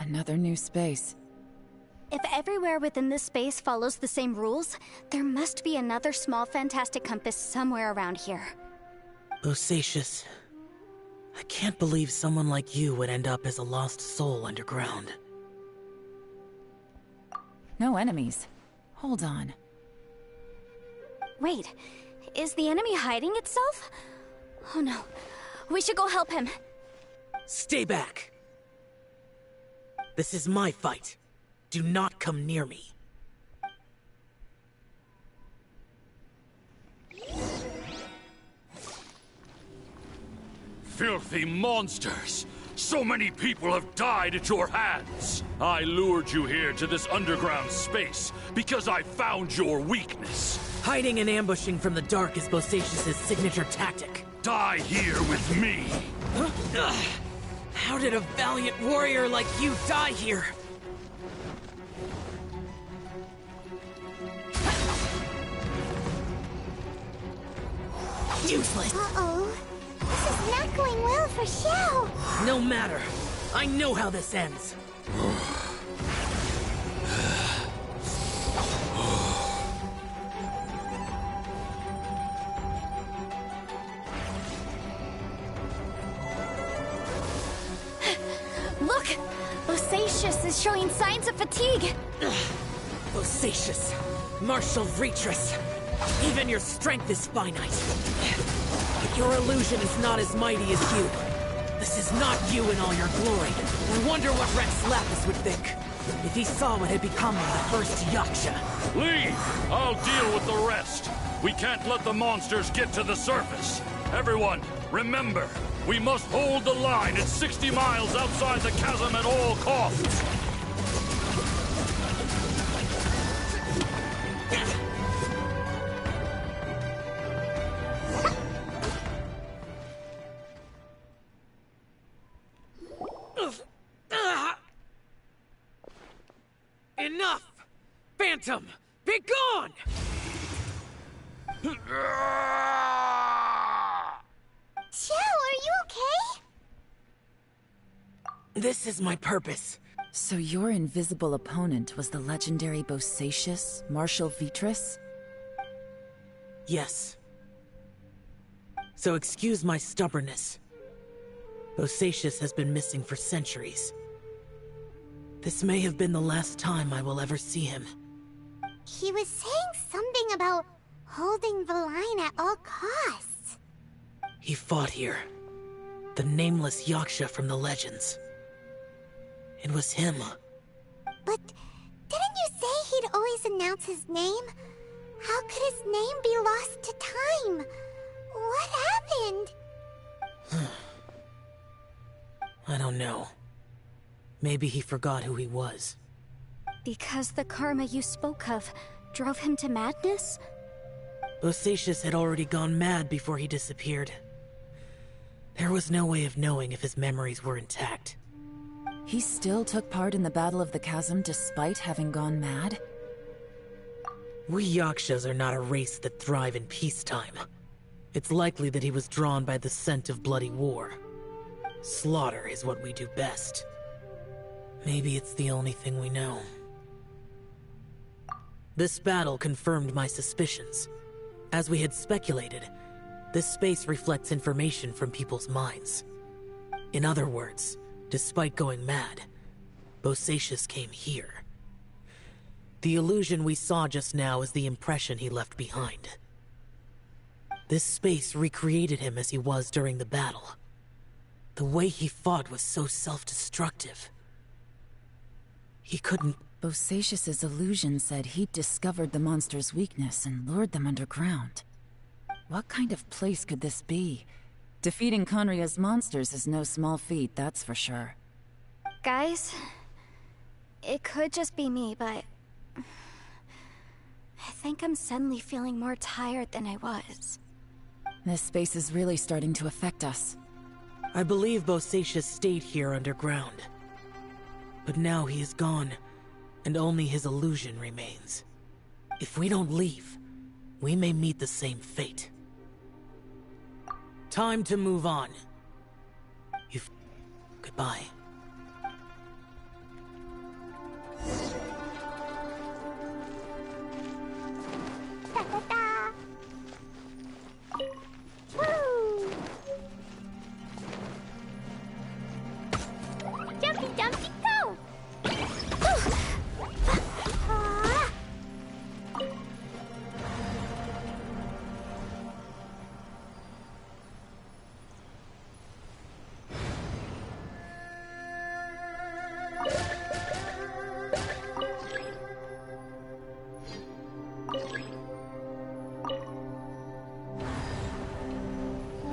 Another new space. If everywhere within this space follows the same rules, there must be another small fantastic compass somewhere around here. Bosacius, I can't believe someone like you would end up as a lost soul underground. No enemies. Hold on. Wait, is the enemy hiding itself? Oh no, we should go help him. Stay back! This is my fight. Do not come near me. Filthy monsters! So many people have died at your hands! I lured you here to this underground space because I found your weakness. Hiding and ambushing from the dark is Bosacius' signature tactic. Die here with me! How did a valiant warrior like you die here? Useless! Uh-oh. This is not going well for Xiao. No matter. I know how this ends. Look! Bosacius is showing signs of fatigue! Bosacius, martial retreat. Even your strength is finite. But your illusion is not as mighty as you. This is not you in all your glory. I wonder what Rex Lapis would think if he saw what had become of the first Yaksha. Leave! I'll deal with the rest. We can't let the monsters get to the surface. Everyone, remember, we must hold the line at 60 miles outside the chasm at all costs. Enough! Phantom, be gone! Xiao, are you okay? This is my purpose. So your invisible opponent was the legendary Bosacius, Marshal Vitris? Yes. So excuse my stubbornness. Bosacius has been missing for centuries. This may have been the last time I will ever see him. He was saying something about holding the line at all costs. He fought here. The nameless Yaksha from the legends. It was him. But didn't you say he'd always announce his name? How could his name be lost to time? What happened? I don't know. Maybe he forgot who he was. Because the karma you spoke of drove him to madness? Bosacius had already gone mad before he disappeared. There was no way of knowing if his memories were intact. He still took part in the Battle of the Chasm despite having gone mad? We Yakshas are not a race that thrive in peacetime. It's likely that he was drawn by the scent of bloody war. Slaughter is what we do best. Maybe it's the only thing we know. This battle confirmed my suspicions. As we had speculated, this space reflects information from people's minds. In other words, despite going mad, Bosacius came here. The illusion we saw just now is the impression he left behind. This space recreated him as he was during the battle. The way he fought was so self-destructive. He couldn't... Bosacius's illusion said he'd discovered the monster's weakness and lured them underground. What kind of place could this be? Defeating Conria's monsters is no small feat, that's for sure. Guys, it could just be me, but I think I'm suddenly feeling more tired than I was. This space is really starting to affect us. I believe Bosacius stayed here underground. But now he is gone, and only his illusion remains. If we don't leave, we may meet the same fate. Time to move on. Goodbye. Da da da. Woo! Jumpy, jumpy, go! Ah.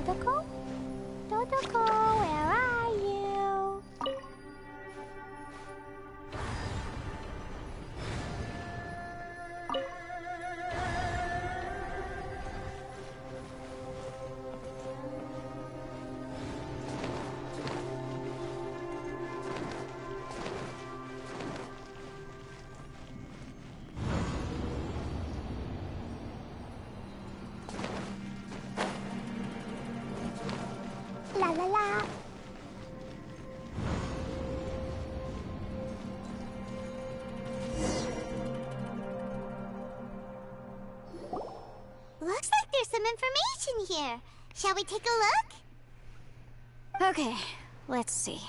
Dodoko? Dodoko, where are you? La la la. Looks like there's some information here. Shall we take a look? Okay, let's see.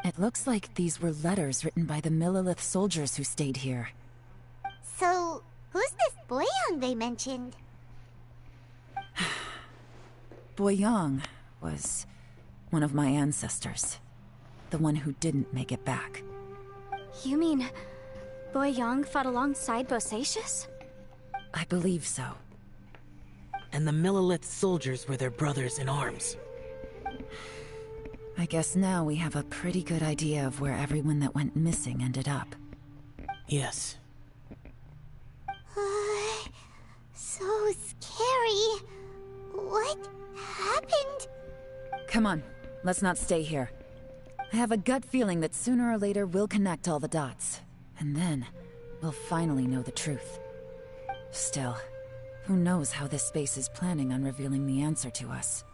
It looks like these were letters written by the Millilith soldiers who stayed here. So, who's this Boyang they mentioned? Boyang was one of my ancestors. The one who didn't make it back. You mean Boyang fought alongside Bosacius? I believe so. And the Millilith soldiers were their brothers in arms. I guess now we have a pretty good idea of where everyone that went missing ended up. Yes. So scary. What happened? Come on, let's not stay here. I have a gut feeling that sooner or later we'll connect all the dots. And then, we'll finally know the truth. Still, Who knows how this space is planning on revealing the answer to us.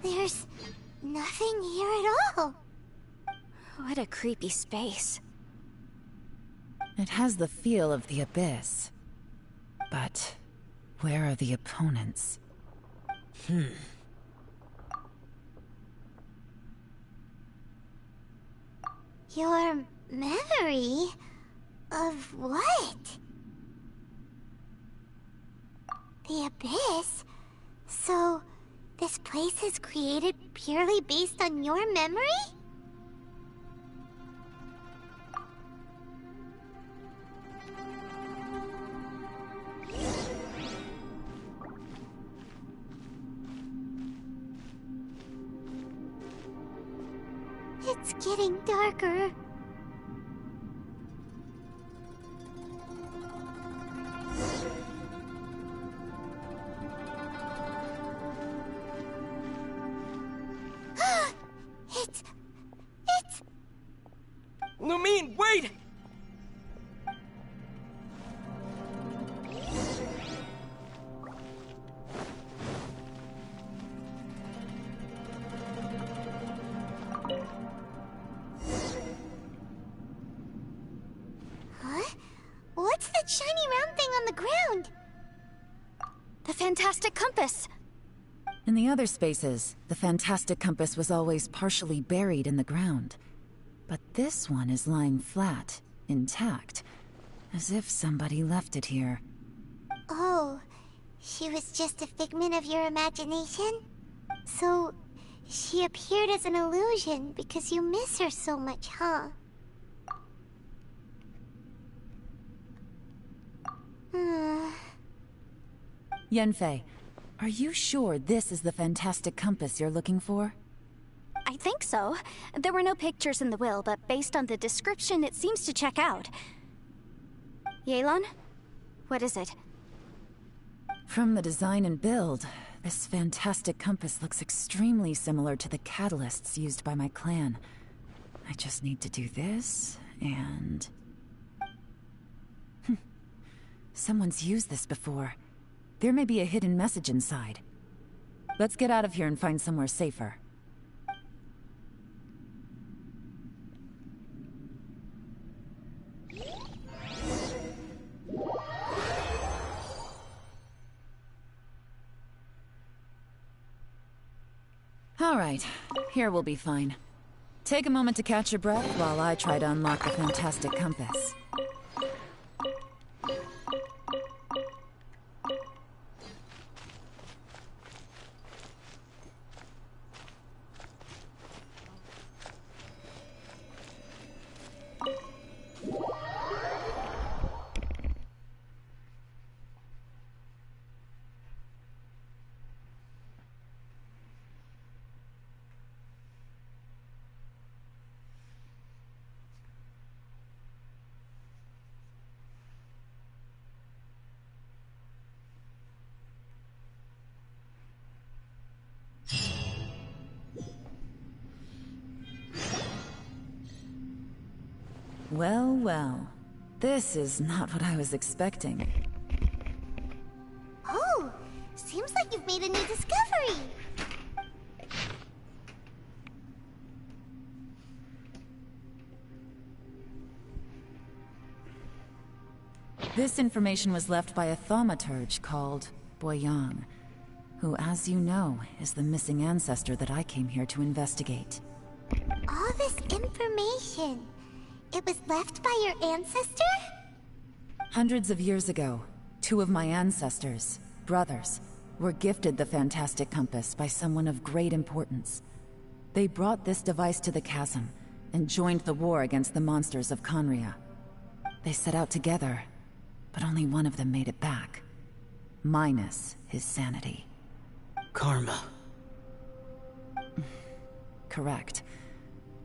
There's nothing here at all. What a creepy space. It has the feel of the Abyss. But where are the opponents? Your memory of what? The Abyss? So, this place is created purely based on your memory? It's getting darker. It's... Lumine, wait! Huh? What's that shiny round thing on the ground? The fantastic compass! In the other spaces, the fantastic compass was always partially buried in the ground. But this one is lying flat, intact, as if somebody left it here. Oh, she was just a figment of your imagination? So, she appeared as an illusion because you miss her so much, huh? Yanfei, are you sure this is the fantastic compass you're looking for? I think so. There were no pictures in the will, but based on the description, it seems to check out. Yelan? What is it? From the design and build, this fantastic compass looks extremely similar to the catalysts used by my clan. I just need to do this, and... Someone's used this before. There may be a hidden message inside. Let's get out of here and find somewhere safer. All right, here we'll be fine. Take a moment to catch your breath while I try to unlock the fantastic compass. Well, well. This is not what I was expecting. Oh, seems like you've made a new discovery. This information was left by a thaumaturge called Boyang, who, as you know, is the missing ancestor that I came here to investigate. All this information, it was left by your ancestor? Hundreds of years ago, two of my ancestors, brothers, were gifted the fantastic compass by someone of great importance. They brought this device to the chasm and joined the war against the monsters of Conria. They set out together, but only one of them made it back. Minus his sanity. Karma. Correct.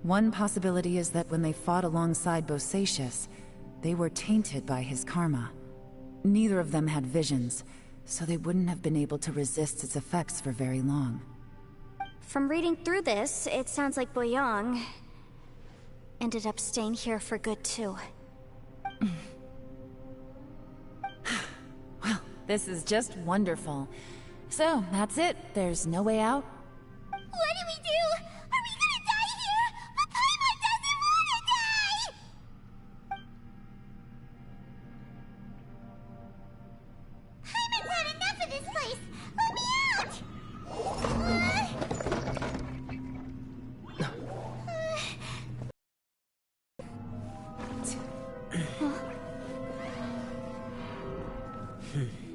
One possibility is that when they fought alongside Bosacius, they were tainted by his karma. Neither of them had visions, so they wouldn't have been able to resist its effects for very long. From reading through this, it sounds like Boyang ended up staying here for good too. Well, this is just wonderful. So, that's it. There's no way out? What do we do? Are we gonna die here? But Paimon doesn't wanna die! Paimon's had enough of this place! Let me out!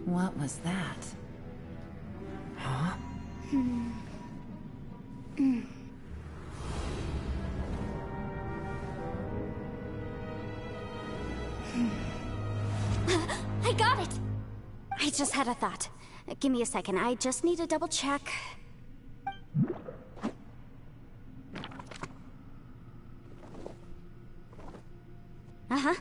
What was that? Huh? I got it! I just had a thought. Give me a second, I just need to double check. Uh-huh.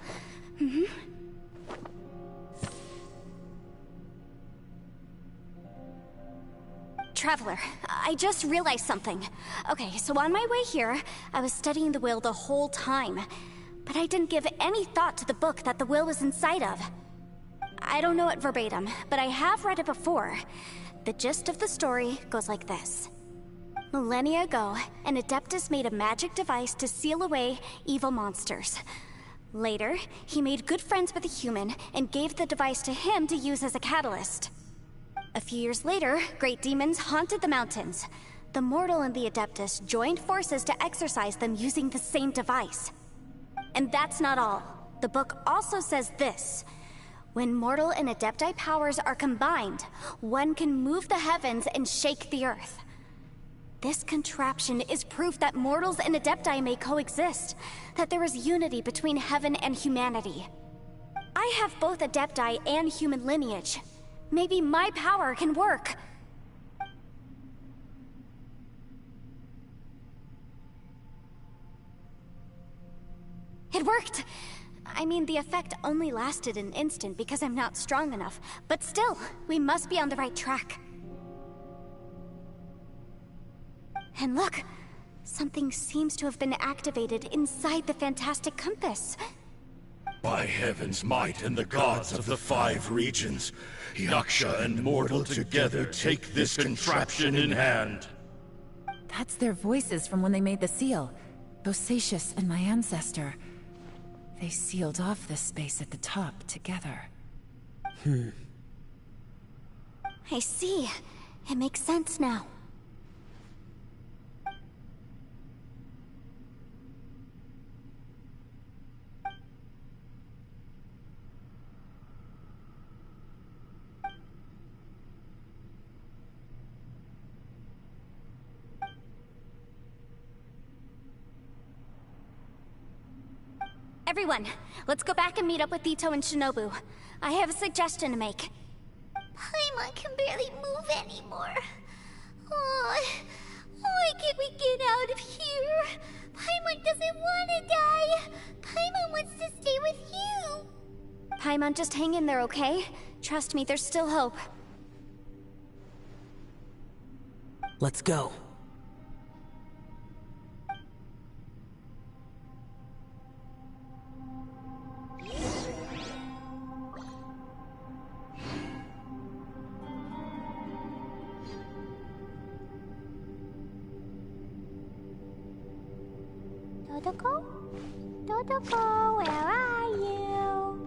Traveler, I just realized something. Okay, so on my way here, I was studying the will the whole time. But I didn't give any thought to the book that the will was inside of. I don't know it verbatim, but I have read it before. The gist of the story goes like this. Millennia ago, an Adeptus made a magic device to seal away evil monsters. Later, he made good friends with a human and gave the device to him to use as a catalyst. A few years later, great demons haunted the mountains. The mortal and the Adeptus joined forces to exorcise them using the same device. And that's not all. The book also says this. When mortal and Adepti powers are combined, one can move the heavens and shake the earth. This contraption is proof that mortals and Adepti may coexist, that there is unity between heaven and humanity. I have both Adepti and human lineage. Maybe my power can work. It worked! I mean, the effect only lasted an instant because I'm not strong enough, but still, we must be on the right track. And look! Something seems to have been activated inside the fantastic compass. By heaven's might and the gods of the 5 regions, Yaksha and mortal together take this contraption in hand. That's their voices from when they made the seal. Bosacius and my ancestor. They sealed off this space at the top together. I see. It makes sense now. Everyone, let's go back and meet up with Ito and Shinobu. I have a suggestion to make. Paimon can barely move anymore. Oh, why can't we get out of here? Paimon doesn't want to die. Paimon wants to stay with you. Paimon, just hang in there, okay? Trust me, there's still hope. Let's go. Dodoko? Dodoko, where are you?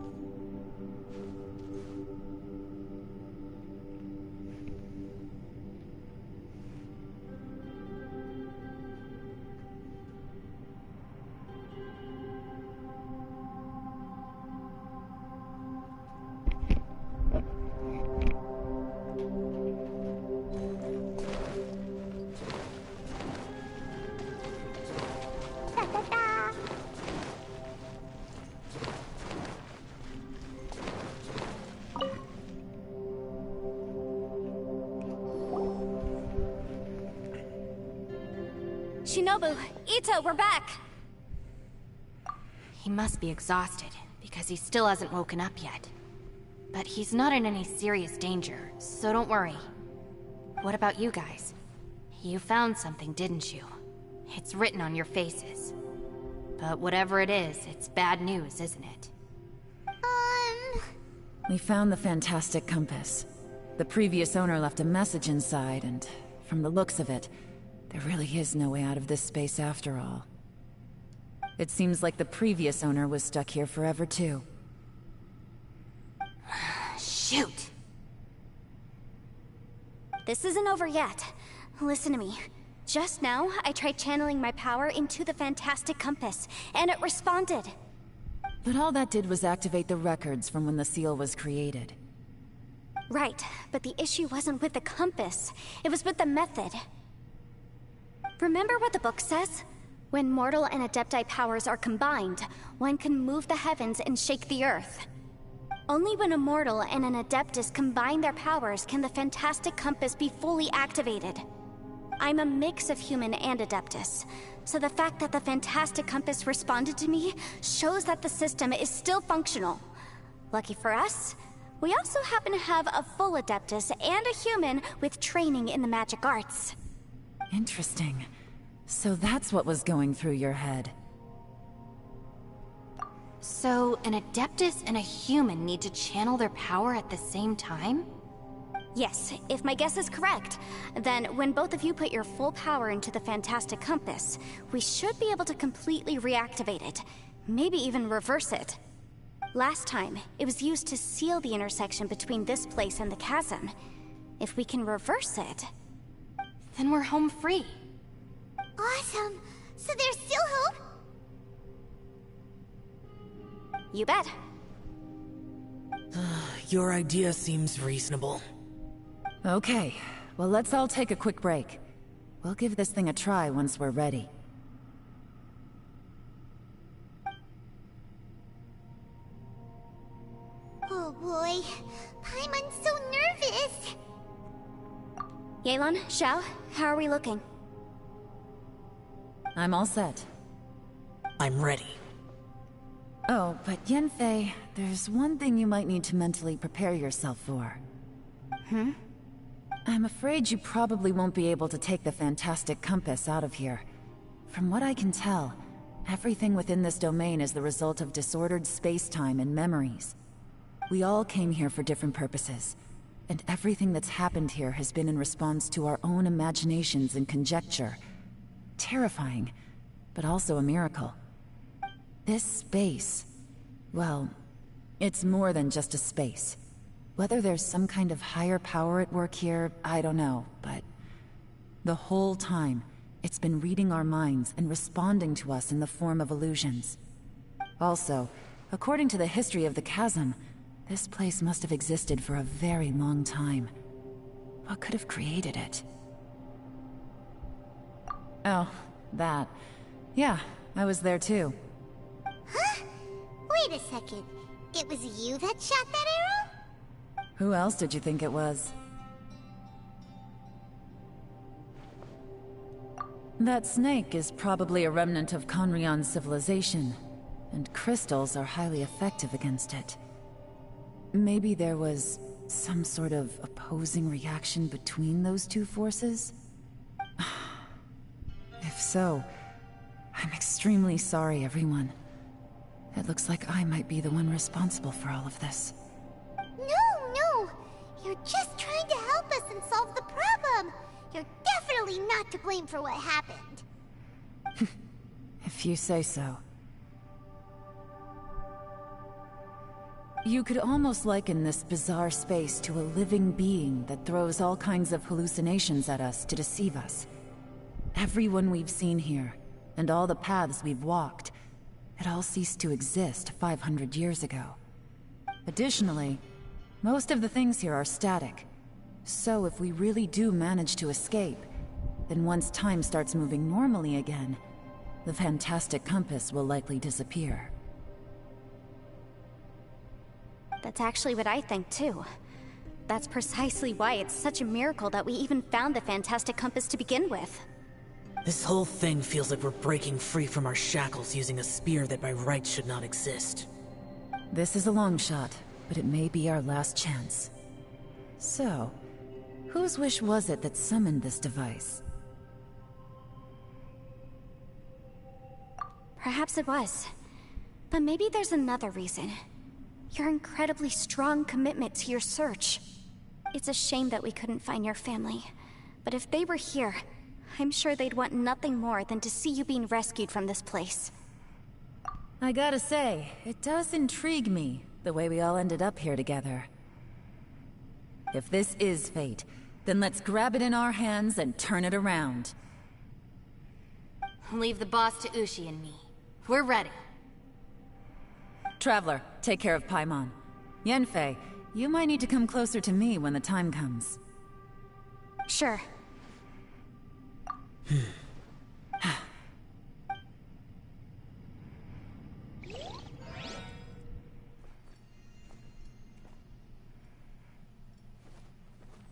Shinobu, Ito, we're back! He must be exhausted, because he still hasn't woken up yet. But he's not in any serious danger, so don't worry. What about you guys? You found something, didn't you? It's written on your faces. But whatever it is, it's bad news, isn't it? We found the fantastic compass. The previous owner left a message inside, and from the looks of it, there really is no way out of this space after all. It seems like the previous owner was stuck here forever too. Shoot! This isn't over yet. Listen to me. Just now, I tried channeling my power into the fantastic compass, and it responded. But all that did was activate the records from when the seal was created. Right, but the issue wasn't with the compass. It was with the method. Remember what the book says? When mortal and adepti powers are combined, one can move the heavens and shake the earth. Only when a mortal and an adeptus combine their powers can the fantastic compass be fully activated. I'm a mix of human and adeptus, so the fact that the fantastic compass responded to me shows that the system is still functional. Lucky for us, we also happen to have a full adeptus and a human with training in the magic arts. Interesting. So that's what was going through your head. So, an adeptus and a human need to channel their power at the same time? Yes, if my guess is correct, then when both of you put your full power into the fantastic compass, we should be able to completely reactivate it, maybe even reverse it. Last time, it was used to seal the intersection between this place and the chasm. If we can reverse it, then we're home free. Awesome! So there's still hope? You bet. Your idea seems reasonable. Okay, well let's all take a quick break. We'll give this thing a try once we're ready. Oh boy, Paimon's so nervous! Yelan, Xiao, how are we looking? I'm all set. I'm ready. Oh, but Yanfei, there's one thing you might need to mentally prepare yourself for. I'm afraid you probably won't be able to take the fantastic compass out of here. From what I can tell, everything within this domain is the result of disordered space-time and memories. We all came here for different purposes, and everything that's happened here has been in response to our own imaginations and conjecture. Terrifying, but also a miracle. This space, well, it's more than just a space. Whether there's some kind of higher power at work here, I don't know, but the whole time, it's been reading our minds and responding to us in the form of illusions. Also, according to the history of the chasm, this place must have existed for a very long time. What could have created it? Oh, that. Yeah, I was there too. Huh? Wait a second. It was you that shot that arrow? Who else did you think it was? That snake is probably a remnant of Conrion's civilization, and crystals are highly effective against it. Maybe there was some sort of opposing reaction between those two forces? If so, I'm extremely sorry, everyone. It looks like I might be the one responsible for all of this. No! You're just trying to help us and solve the problem! You're definitely not to blame for what happened. If you say so. You could almost liken this bizarre space to a living being that throws all kinds of hallucinations at us to deceive us. Everyone we've seen here, and all the paths we've walked, it all ceased to exist 500 years ago. Additionally, most of the things here are static. So if we really do manage to escape, then once time starts moving normally again, the fantastic compass will likely disappear. That's actually what I think too. That's precisely why it's such a miracle that we even found the fantastic compass to begin with. This whole thing feels like we're breaking free from our shackles using a spear that by rights should not exist. This is a long shot, but it may be our last chance. So, whose wish was it that summoned this device? Perhaps it was. But maybe there's another reason. Your incredibly strong commitment to your search. It's a shame that we couldn't find your family. But if they were here, I'm sure they'd want nothing more than to see you being rescued from this place. I gotta say, it does intrigue me, the way we all ended up here together. If this is fate, then let's grab it in our hands and turn it around. Leave the boss to Ushi and me. We're ready. Traveler, take care of Paimon. Yanfei, you might need to come closer to me when the time comes. Sure.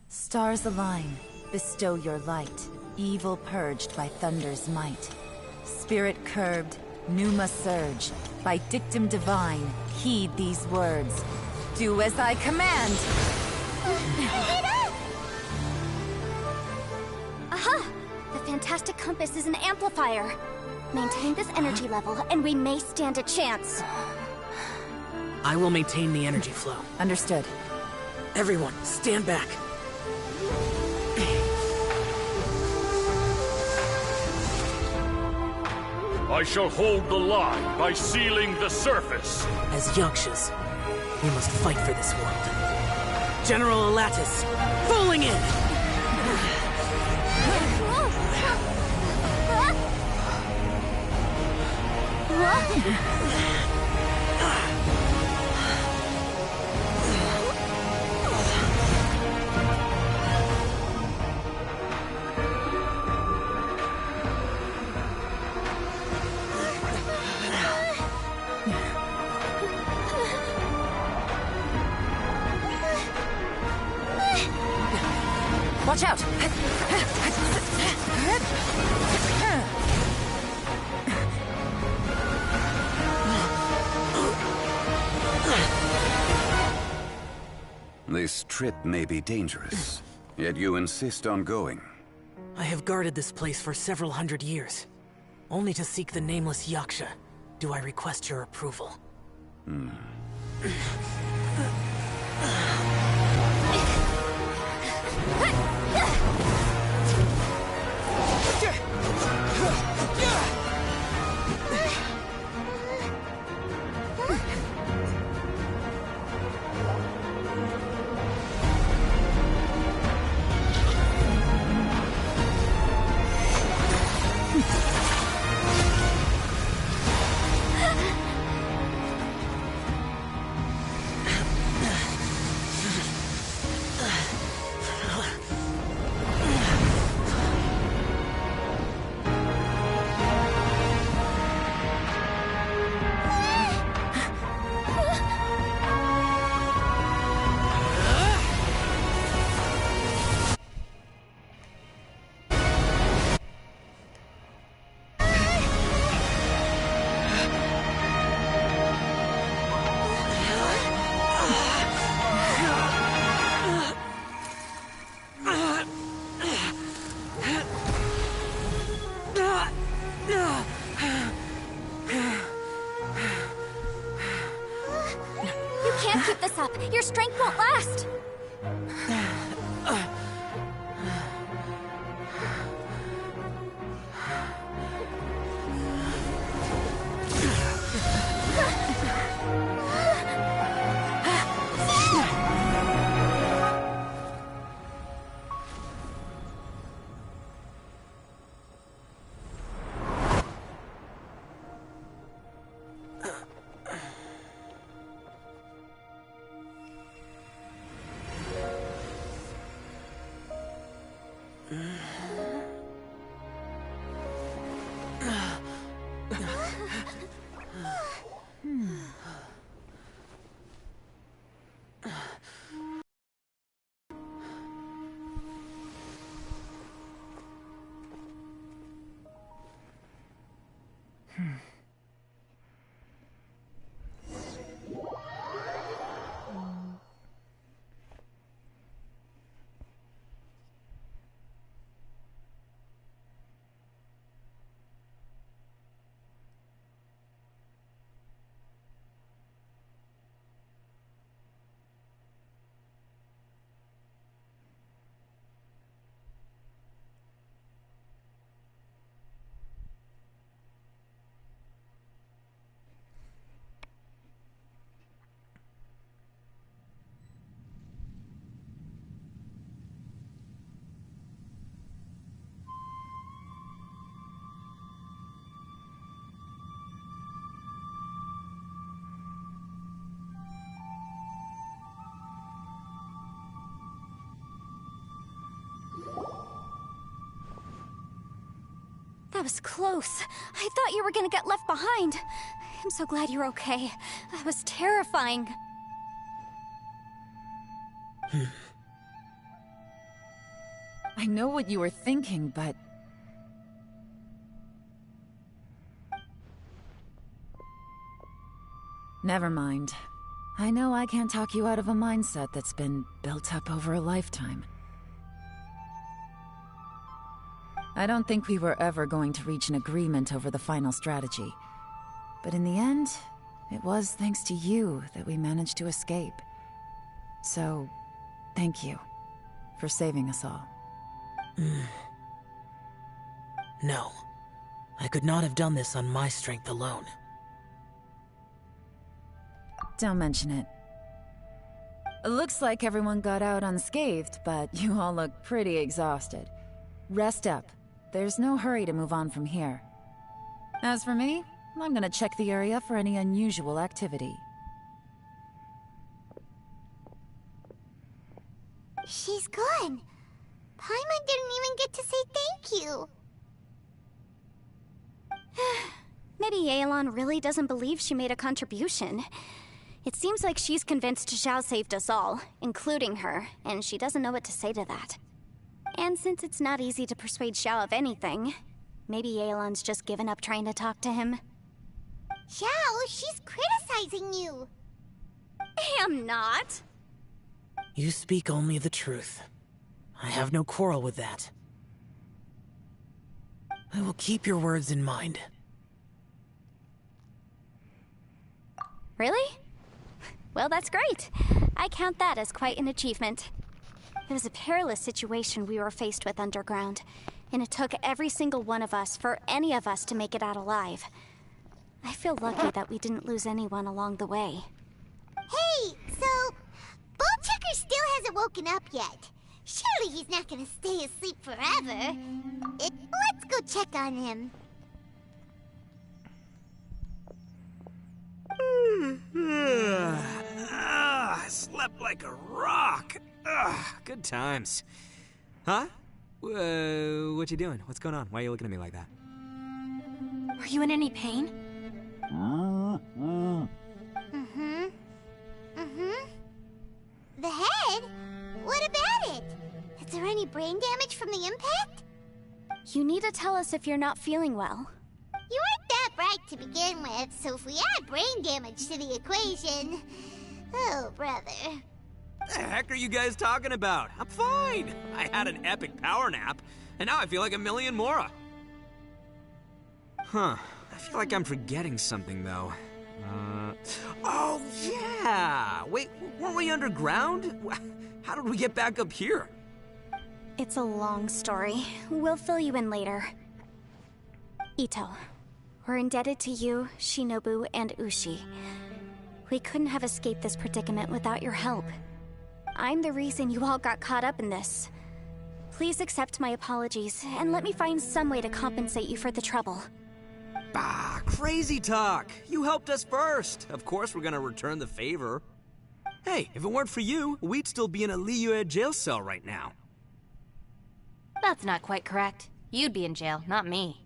Stars align, bestow your light. Evil purged by thunder's might. Spirit curbed, pneuma surge. By dictum divine, heed these words. Do as I command! Aha! The fantastic compass is an amplifier. Maintain this energy level, and we may stand a chance. I will maintain the energy flow. Understood. Everyone, stand back. I shall hold the line by sealing the surface. As Yakshas, we must fight for this world. General Alatus, falling in! Watch out! This trip may be dangerous, yet you insist on going. I have guarded this place for several hundred years. Only to seek the nameless Yaksha, do I request your approval. Your strength won't last! That was close. I thought you were gonna get left behind. I'm so glad you're okay. That was terrifying. I know what you were thinking, but... Never mind. I know I can't talk you out of a mindset that's been built up over a lifetime. I don't think we were ever going to reach an agreement over the final strategy. But in the end, it was thanks to you that we managed to escape. So, thank you for saving us all. No. I could not have done this on my strength alone. Don't mention it. It looks like everyone got out unscathed, but you all look pretty exhausted. Rest up. There's no hurry to move on from here. As for me, I'm gonna check the area for any unusual activity. She's gone. Paimon didn't even get to say thank you. Maybe Yelan really doesn't believe she made a contribution. It seems like she's convinced Zhao saved us all, including her, and she doesn't know what to say to that. And since it's not easy to persuade Zhao of anything, maybe Yelan's just given up trying to talk to him. Zhao, she's criticizing you. I'm not. You speak only the truth. I have no quarrel with that. I will keep your words in mind. Really? Well, that's great. I count that as quite an achievement. It was a perilous situation we were faced with underground, and it took every single one of us for any of us to make it out alive. I feel lucky that we didn't lose anyone along the way. Hey, so... Ballchecker still hasn't woken up yet. Surely he's not gonna stay asleep forever. Let's go check on him. I slept like a rock. Good times. Huh? What you doing? What's going on? Why are you looking at me like that? Are you in any pain? The head? What about it? Is there any brain damage from the impact? You need to tell us if you're not feeling well. You weren't that bright to begin with, so if we add brain damage to the equation... Oh, brother. The heck are you guys talking about? I'm fine. I had an epic power nap, and now I feel like a million more. Huh. I feel like I'm forgetting something, though. Oh, yeah! Wait, weren't we underground? How did we get back up here? It's a long story. We'll fill you in later. Ito, we're indebted to you, Shinobu, and Ushi. We couldn't have escaped this predicament without your help. I'm the reason you all got caught up in this. Please accept my apologies, and let me find some way to compensate you for the trouble. Bah, crazy talk! You helped us first! Of course we're gonna return the favor. Hey, if it weren't for you, we'd still be in a Liyue jail cell right now. That's not quite correct. You'd be in jail, not me.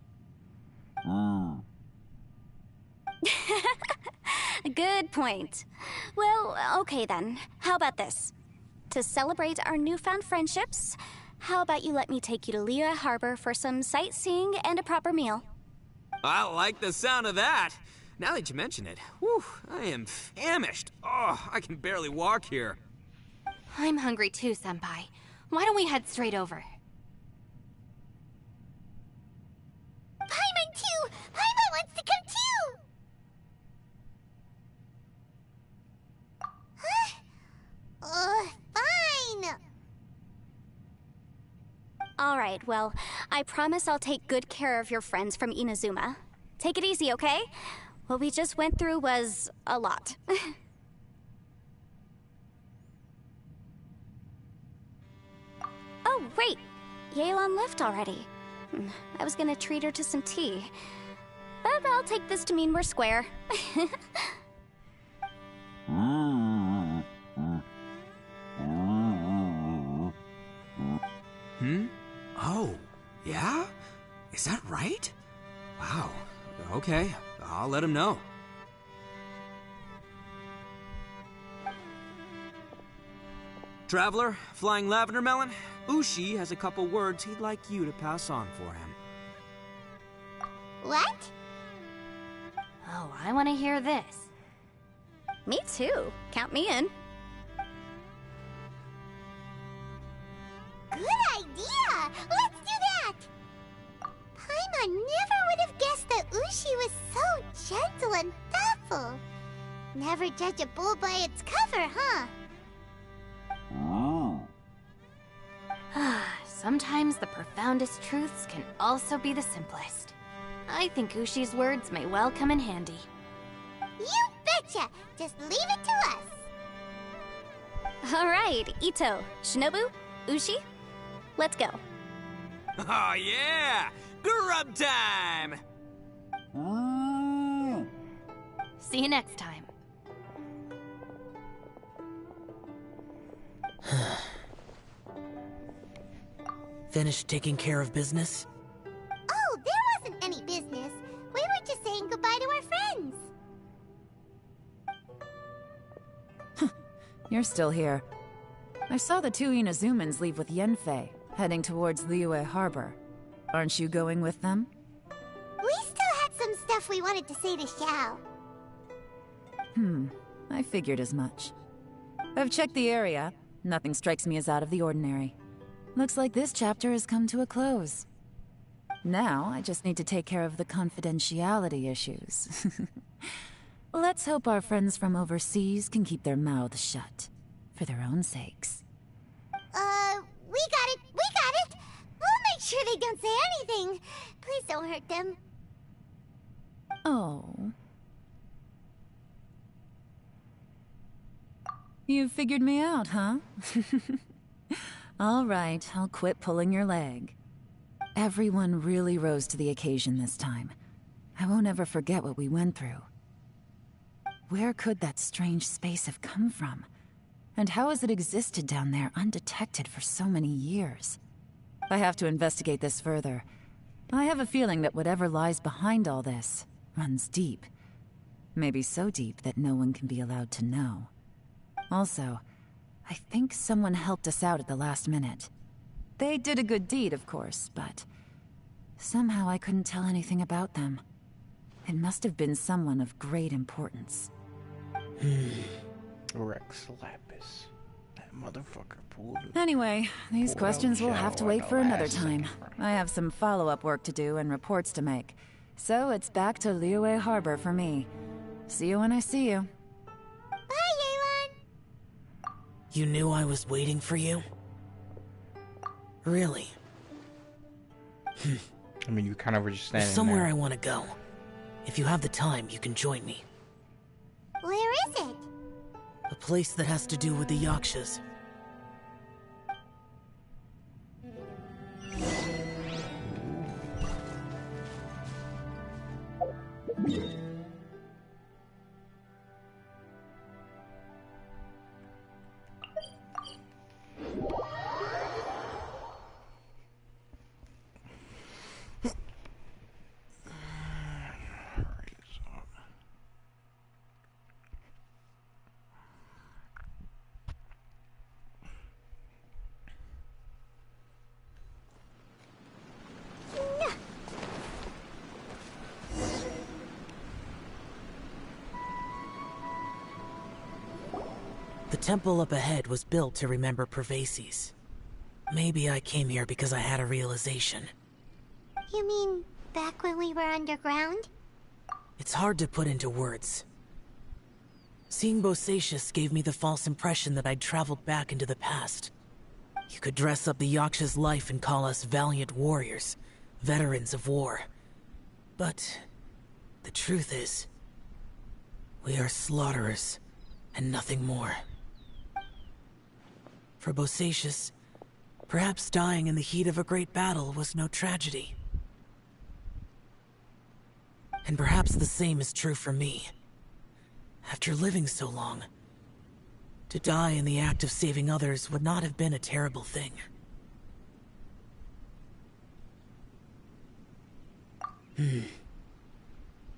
Good point. Well, okay then. How about this? To celebrate our newfound friendships, how about you let me take you to Liyue Harbor for some sightseeing and a proper meal? I like the sound of that. Now that you mention it, whew, I am famished. Oh, I can barely walk here. I'm hungry too, Senpai. Why don't we head straight over? Paimon too! Paimon wants to come too! Huh? Fine! Alright, well, I promise I'll take good care of your friends from Inazuma. Take it easy, okay? What we just went through was a lot. Oh, wait! Yelan left already. I was gonna treat her to some tea. But I'll take this to mean we're square. Oh, yeah? Is that right? Wow. Okay, I'll let him know. Traveler, Flying Lavender Melon, Ushi has a couple words he'd like you to pass on for him. What? Oh, I want to hear this. Me too. Count me in. Good idea! Let's do that! Paimon never would have guessed that Ushi was so gentle and thoughtful. Never judge a bull by its cover, huh? Sometimes the profoundest truths can also be the simplest. I think Ushi's words may well come in handy. You betcha! Just leave it to us! Alright, Ito, Shinobu, Ushi, let's go. Oh yeah! Grub time! See you next time. Finished taking care of business? Oh, there wasn't any business. We were just saying goodbye to our friends. You're still here. I saw the two Inazumans leave with Yenfei, heading towards Liyue Harbor. Aren't you going with them? We still had some stuff we wanted to say to Xiao. I figured as much. I've checked the area. Nothing strikes me as out of the ordinary. Looks like this chapter has come to a close. Now, I just need to take care of the confidentiality issues. Let's hope our friends from overseas can keep their mouths shut. For their own sakes. We got it! We got it! We'll make sure they don't say anything. Please don't hurt them. Oh. You figured me out, huh? All right, I'll quit pulling your leg. Everyone really rose to the occasion this time. I won't ever forget what we went through. Where could that strange space have come from? And how has it existed down there undetected for so many years? I have to investigate this further. I have a feeling that whatever lies behind all this runs deep. Maybe so deep that no one can be allowed to know. Also, I think someone helped us out at the last minute. They did a good deed, of course, but somehow I couldn't tell anything about them. It must have been someone of great importance. Rex Lapis. That motherfucker pulled it. Anyway, these Pulled questions out will have to Shadow wait at for the another last time. second. I have some follow-up work to do and reports to make. So it's back to Liyue Harbor for me. See you when I see you. Bye, Yelan! You knew I was waiting for you? Really? I mean, you kind of were just There's standing somewhere there. I want to go. If you have the time, you can join me. Where is it? A place that has to do with the Yakshas. The temple up ahead was built to remember Pervases. Maybe I came here because I had a realization. You mean back when we were underground? It's hard to put into words. Seeing Bosacius gave me the false impression that I'd traveled back into the past. You could dress up the Yaksha's life and call us valiant warriors, veterans of war. But the truth is, we are slaughterers and nothing more. For Bosacius, perhaps dying in the heat of a great battle was no tragedy. And perhaps the same is true for me. After living so long, to die in the act of saving others would not have been a terrible thing.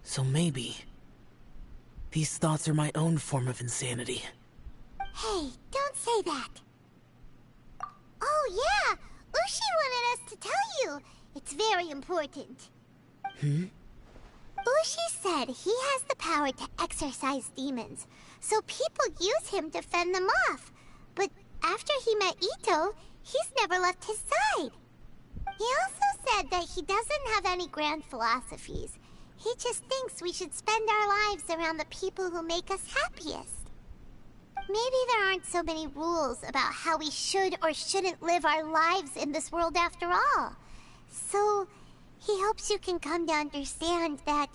So maybe these thoughts are my own form of insanity. Hey, don't say that. Oh yeah, Ushi wanted us to tell you. It's very important. Ushi said he has the power to exorcise demons, so people use him to fend them off. But after he met Ito, he's never left his side. He also said that he doesn't have any grand philosophies. He just thinks we should spend our lives around the people who make us happiest. Maybe there aren't so many rules about how we should or shouldn't live our lives in this world after all. So, he hopes you can come to understand that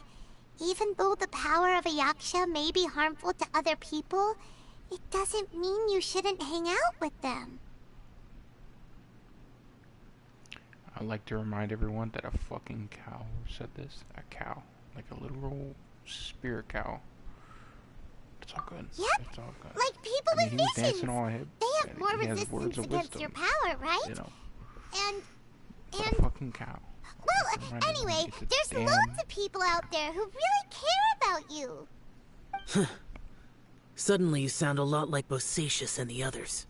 even though the power of a Yaksha may be harmful to other people, it doesn't mean you shouldn't hang out with them. I'd like to remind everyone that a fucking cow said this. A cow. Like a literal spirit cow. It's all good. Yep. It's all good. Like people I mean, with he was visions. dancing all hip. They have more he has words resistance of against wisdom, your power, right? You know. And A fucking cow. well, anyway, there's lots of people out there who really care about you. Suddenly you sound a lot like Bosacius and the others.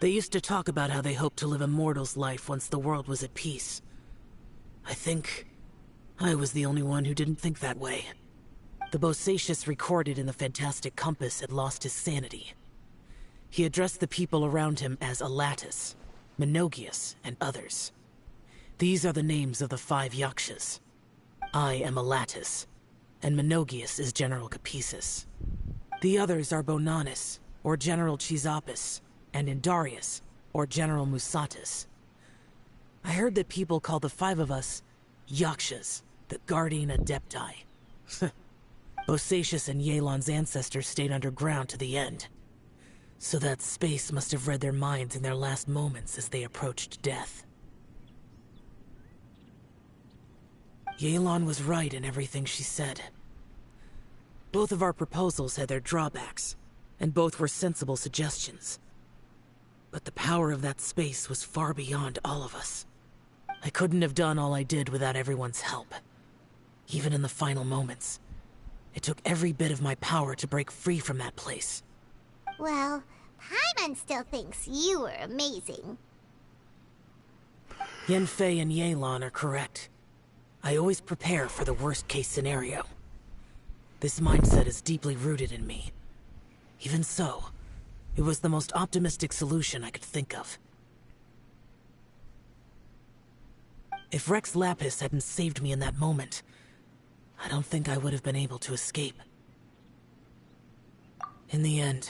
They used to talk about how they hoped to live a mortal's life once the world was at peace. I think I was the only one who didn't think that way. The Bosacius recorded in the Fantastic Compass had lost his sanity. He addressed the people around him as Alatus, Menogias, and others. These are the names of the 5 Yakshas. I am Alatus, and Menogias is General Capisis. The others are Bonanis, or General Chizapis, and Indarius, or General Musatus. I heard that people call the 5 of us Yakshas, the Guardian Adepti. Bosacius and Yelan's ancestors stayed underground to the end. So that space must have read their minds in their last moments as they approached death. Yelan was right in everything she said. Both of our proposals had their drawbacks, and both were sensible suggestions. But the power of that space was far beyond all of us. I couldn't have done all I did without everyone's help. Even in the final moments, it took every bit of my power to break free from that place. Well, Paimon still thinks you were amazing. Yanfei and Yelan are correct. I always prepare for the worst-case scenario. This mindset is deeply rooted in me. Even so, it was the most optimistic solution I could think of. If Rex Lapis hadn't saved me in that moment, I don't think I would have been able to escape. In the end,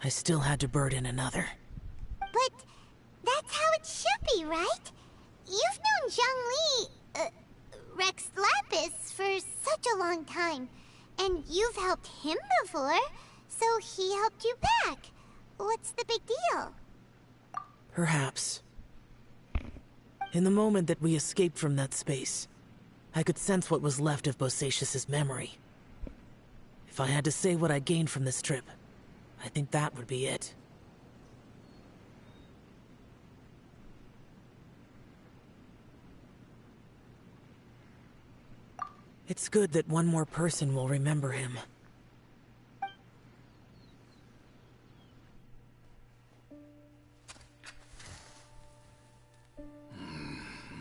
I still had to burden another. But that's how it should be, right? You've known Zhang Li, Rex Lapis, for such a long time. And you've helped him before, so he helped you back. What's the big deal? Perhaps. In the moment that we escaped from that space, I could sense what was left of Bosacius's memory. If I had to say what I gained from this trip, I think that would be it. It's good that one more person will remember him.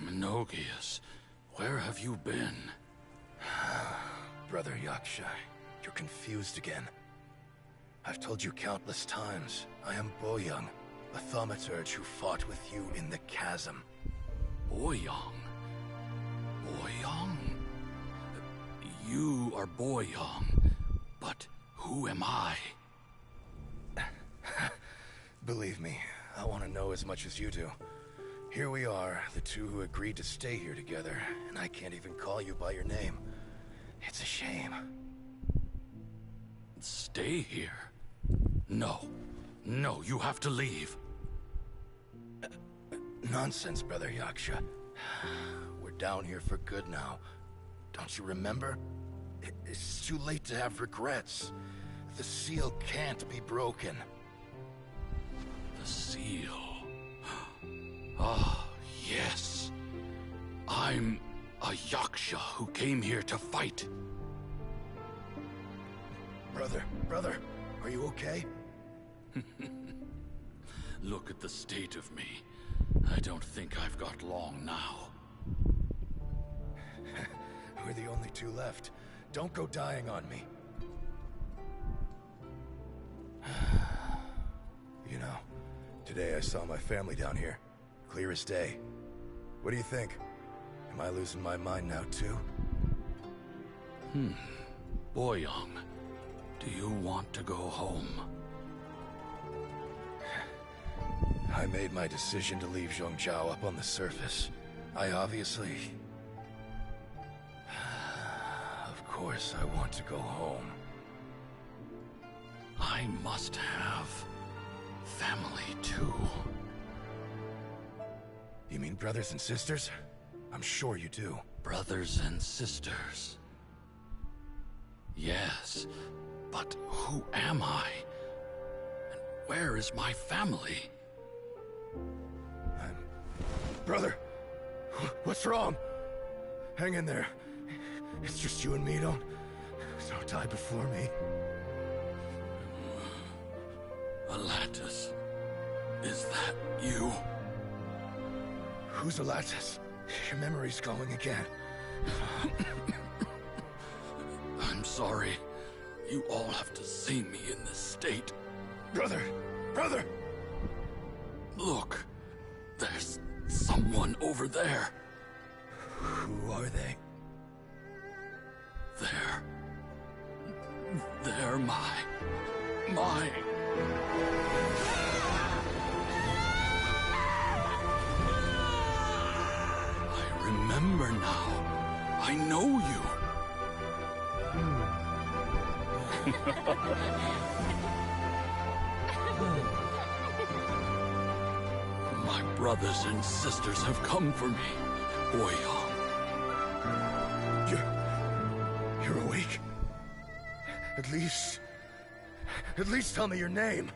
Menogias, where have you been? Brother Yaksha, You're confused again. I've told you countless times, I am Boyoung, a thaumaturge who fought with you in the chasm. Boyoung? Boyoung? You are Boyoung, but who am I? Believe me, I want to know as much as you do. Here we are, the two who agreed to stay here together, and I can't even call you by your name. It's a shame. Stay here? No. No, you have to leave. Nonsense, Brother Yaksha. We're down here for good now. Don't you remember? It's too late to have regrets. The seal can't be broken. The seal. Ah, yes. I'm a Yaksha who came here to fight. Brother, are you okay? Look at the state of me. I don't think I've got long now. We're the only two left. Don't go dying on me. You know, today I saw my family down here. Clear as day. What do you think? Am I losing my mind now too? Boyoung, do you want to go home? I made my decision to leave Zhongzhou up on the surface. I obviously... Of course I want to go home. I must have family too. You mean brothers and sisters? I'm sure you do. Brothers and sisters. Yes, but who am I? And where is my family? Brother! What's wrong? Hang in there. It's just you and me, don't die before me. Alatus, is that you? Who's Alatus? Your memory's going again. I'm sorry. You all have to see me in this state. Brother! Look, there's someone over there. Who are they? They're my... I remember now. I know you. My brothers and sisters have come for me, Boyoung. You're awake? At least tell me your name.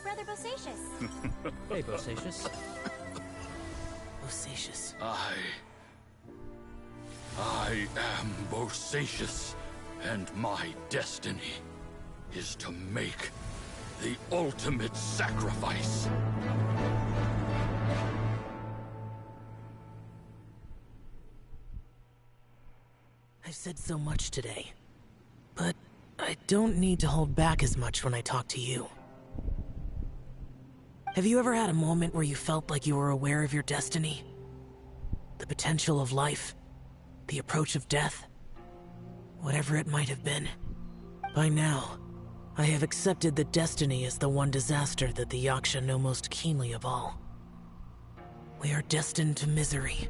Brother Bosacius. Hey, Bosacius. Bosacius. I am Bosacius, and my destiny is to make the ultimate sacrifice. I've said so much today, but I don't need to hold back as much when I talk to you. Have you ever had a moment where you felt like you were aware of your destiny? The potential of life? The approach of death? Whatever it might have been. By now, I have accepted that destiny is the one disaster that the Yaksha know most keenly of all. We are destined to misery.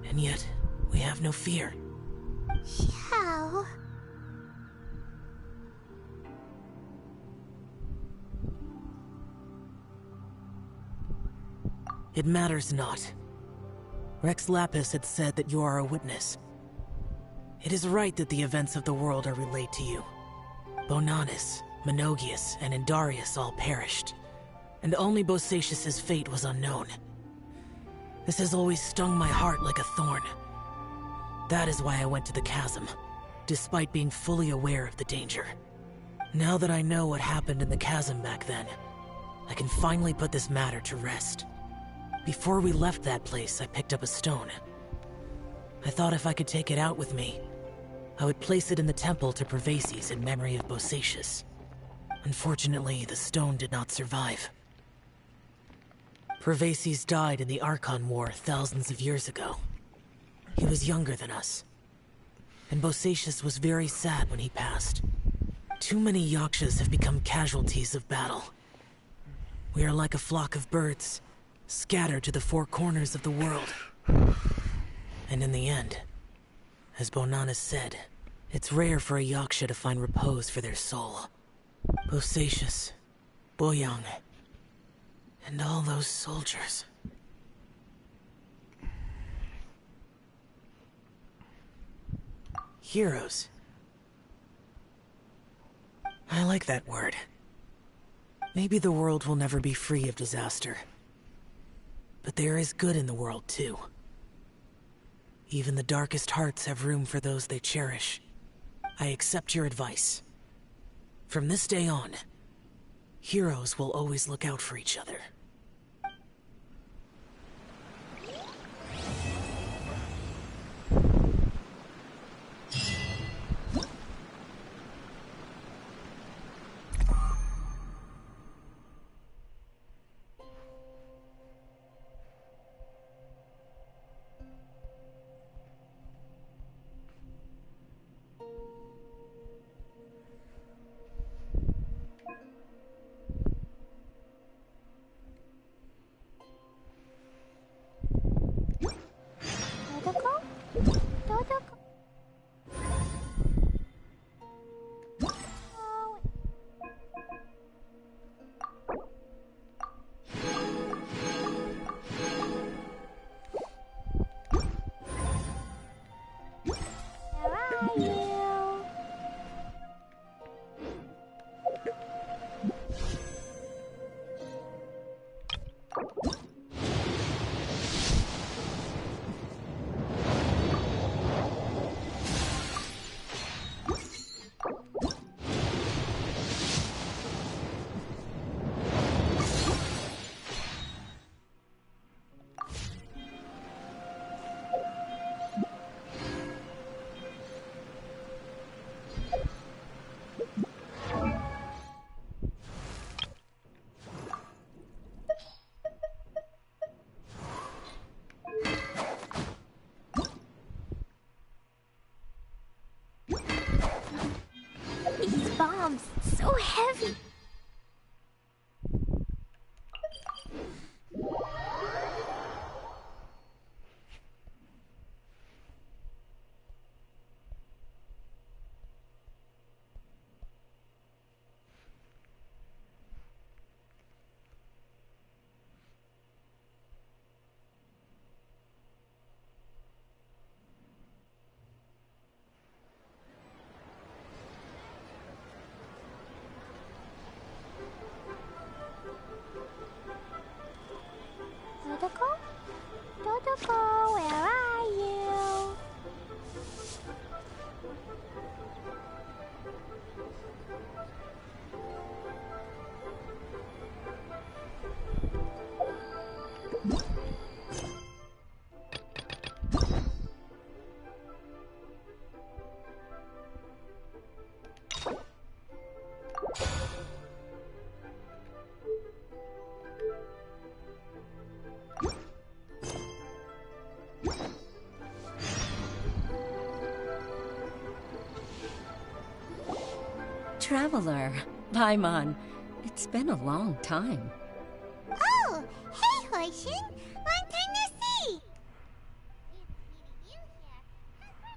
And yet, we have no fear. How? It matters not. Rex Lapis had said that you are a witness. It is right that the events of the world are relayed to you. Bonanis, Menogias, and Indarius all perished, and only Bosacius's fate was unknown. This has always stung my heart like a thorn. That is why I went to the chasm, despite being fully aware of the danger. Now that I know what happened in the chasm back then, I can finally put this matter to rest. Before we left that place, I picked up a stone. I thought if I could take it out with me, I would place it in the temple to Pervases in memory of Bosacius. Unfortunately, the stone did not survive. Pervases died in the Archon War thousands of years ago. He was younger than us. And Bosacius was very sad when he passed. Too many Yakshas have become casualties of battle. We are like a flock of birds, scattered to the four corners of the world. And in the end, as Bonanas said, it's rare for a Yaksha to find repose for their soul. Bosacius, Boyang, and all those soldiers. Heroes. I like that word. Maybe the world will never be free of disaster. But there is good in the world, too. Even the darkest hearts have room for those they cherish. I accept your advice. From this day on, heroes will always look out for each other. So heavy. Dodoko, where are you? Traveler, Paimon, it's been a long time. Oh, hey, Hoishin.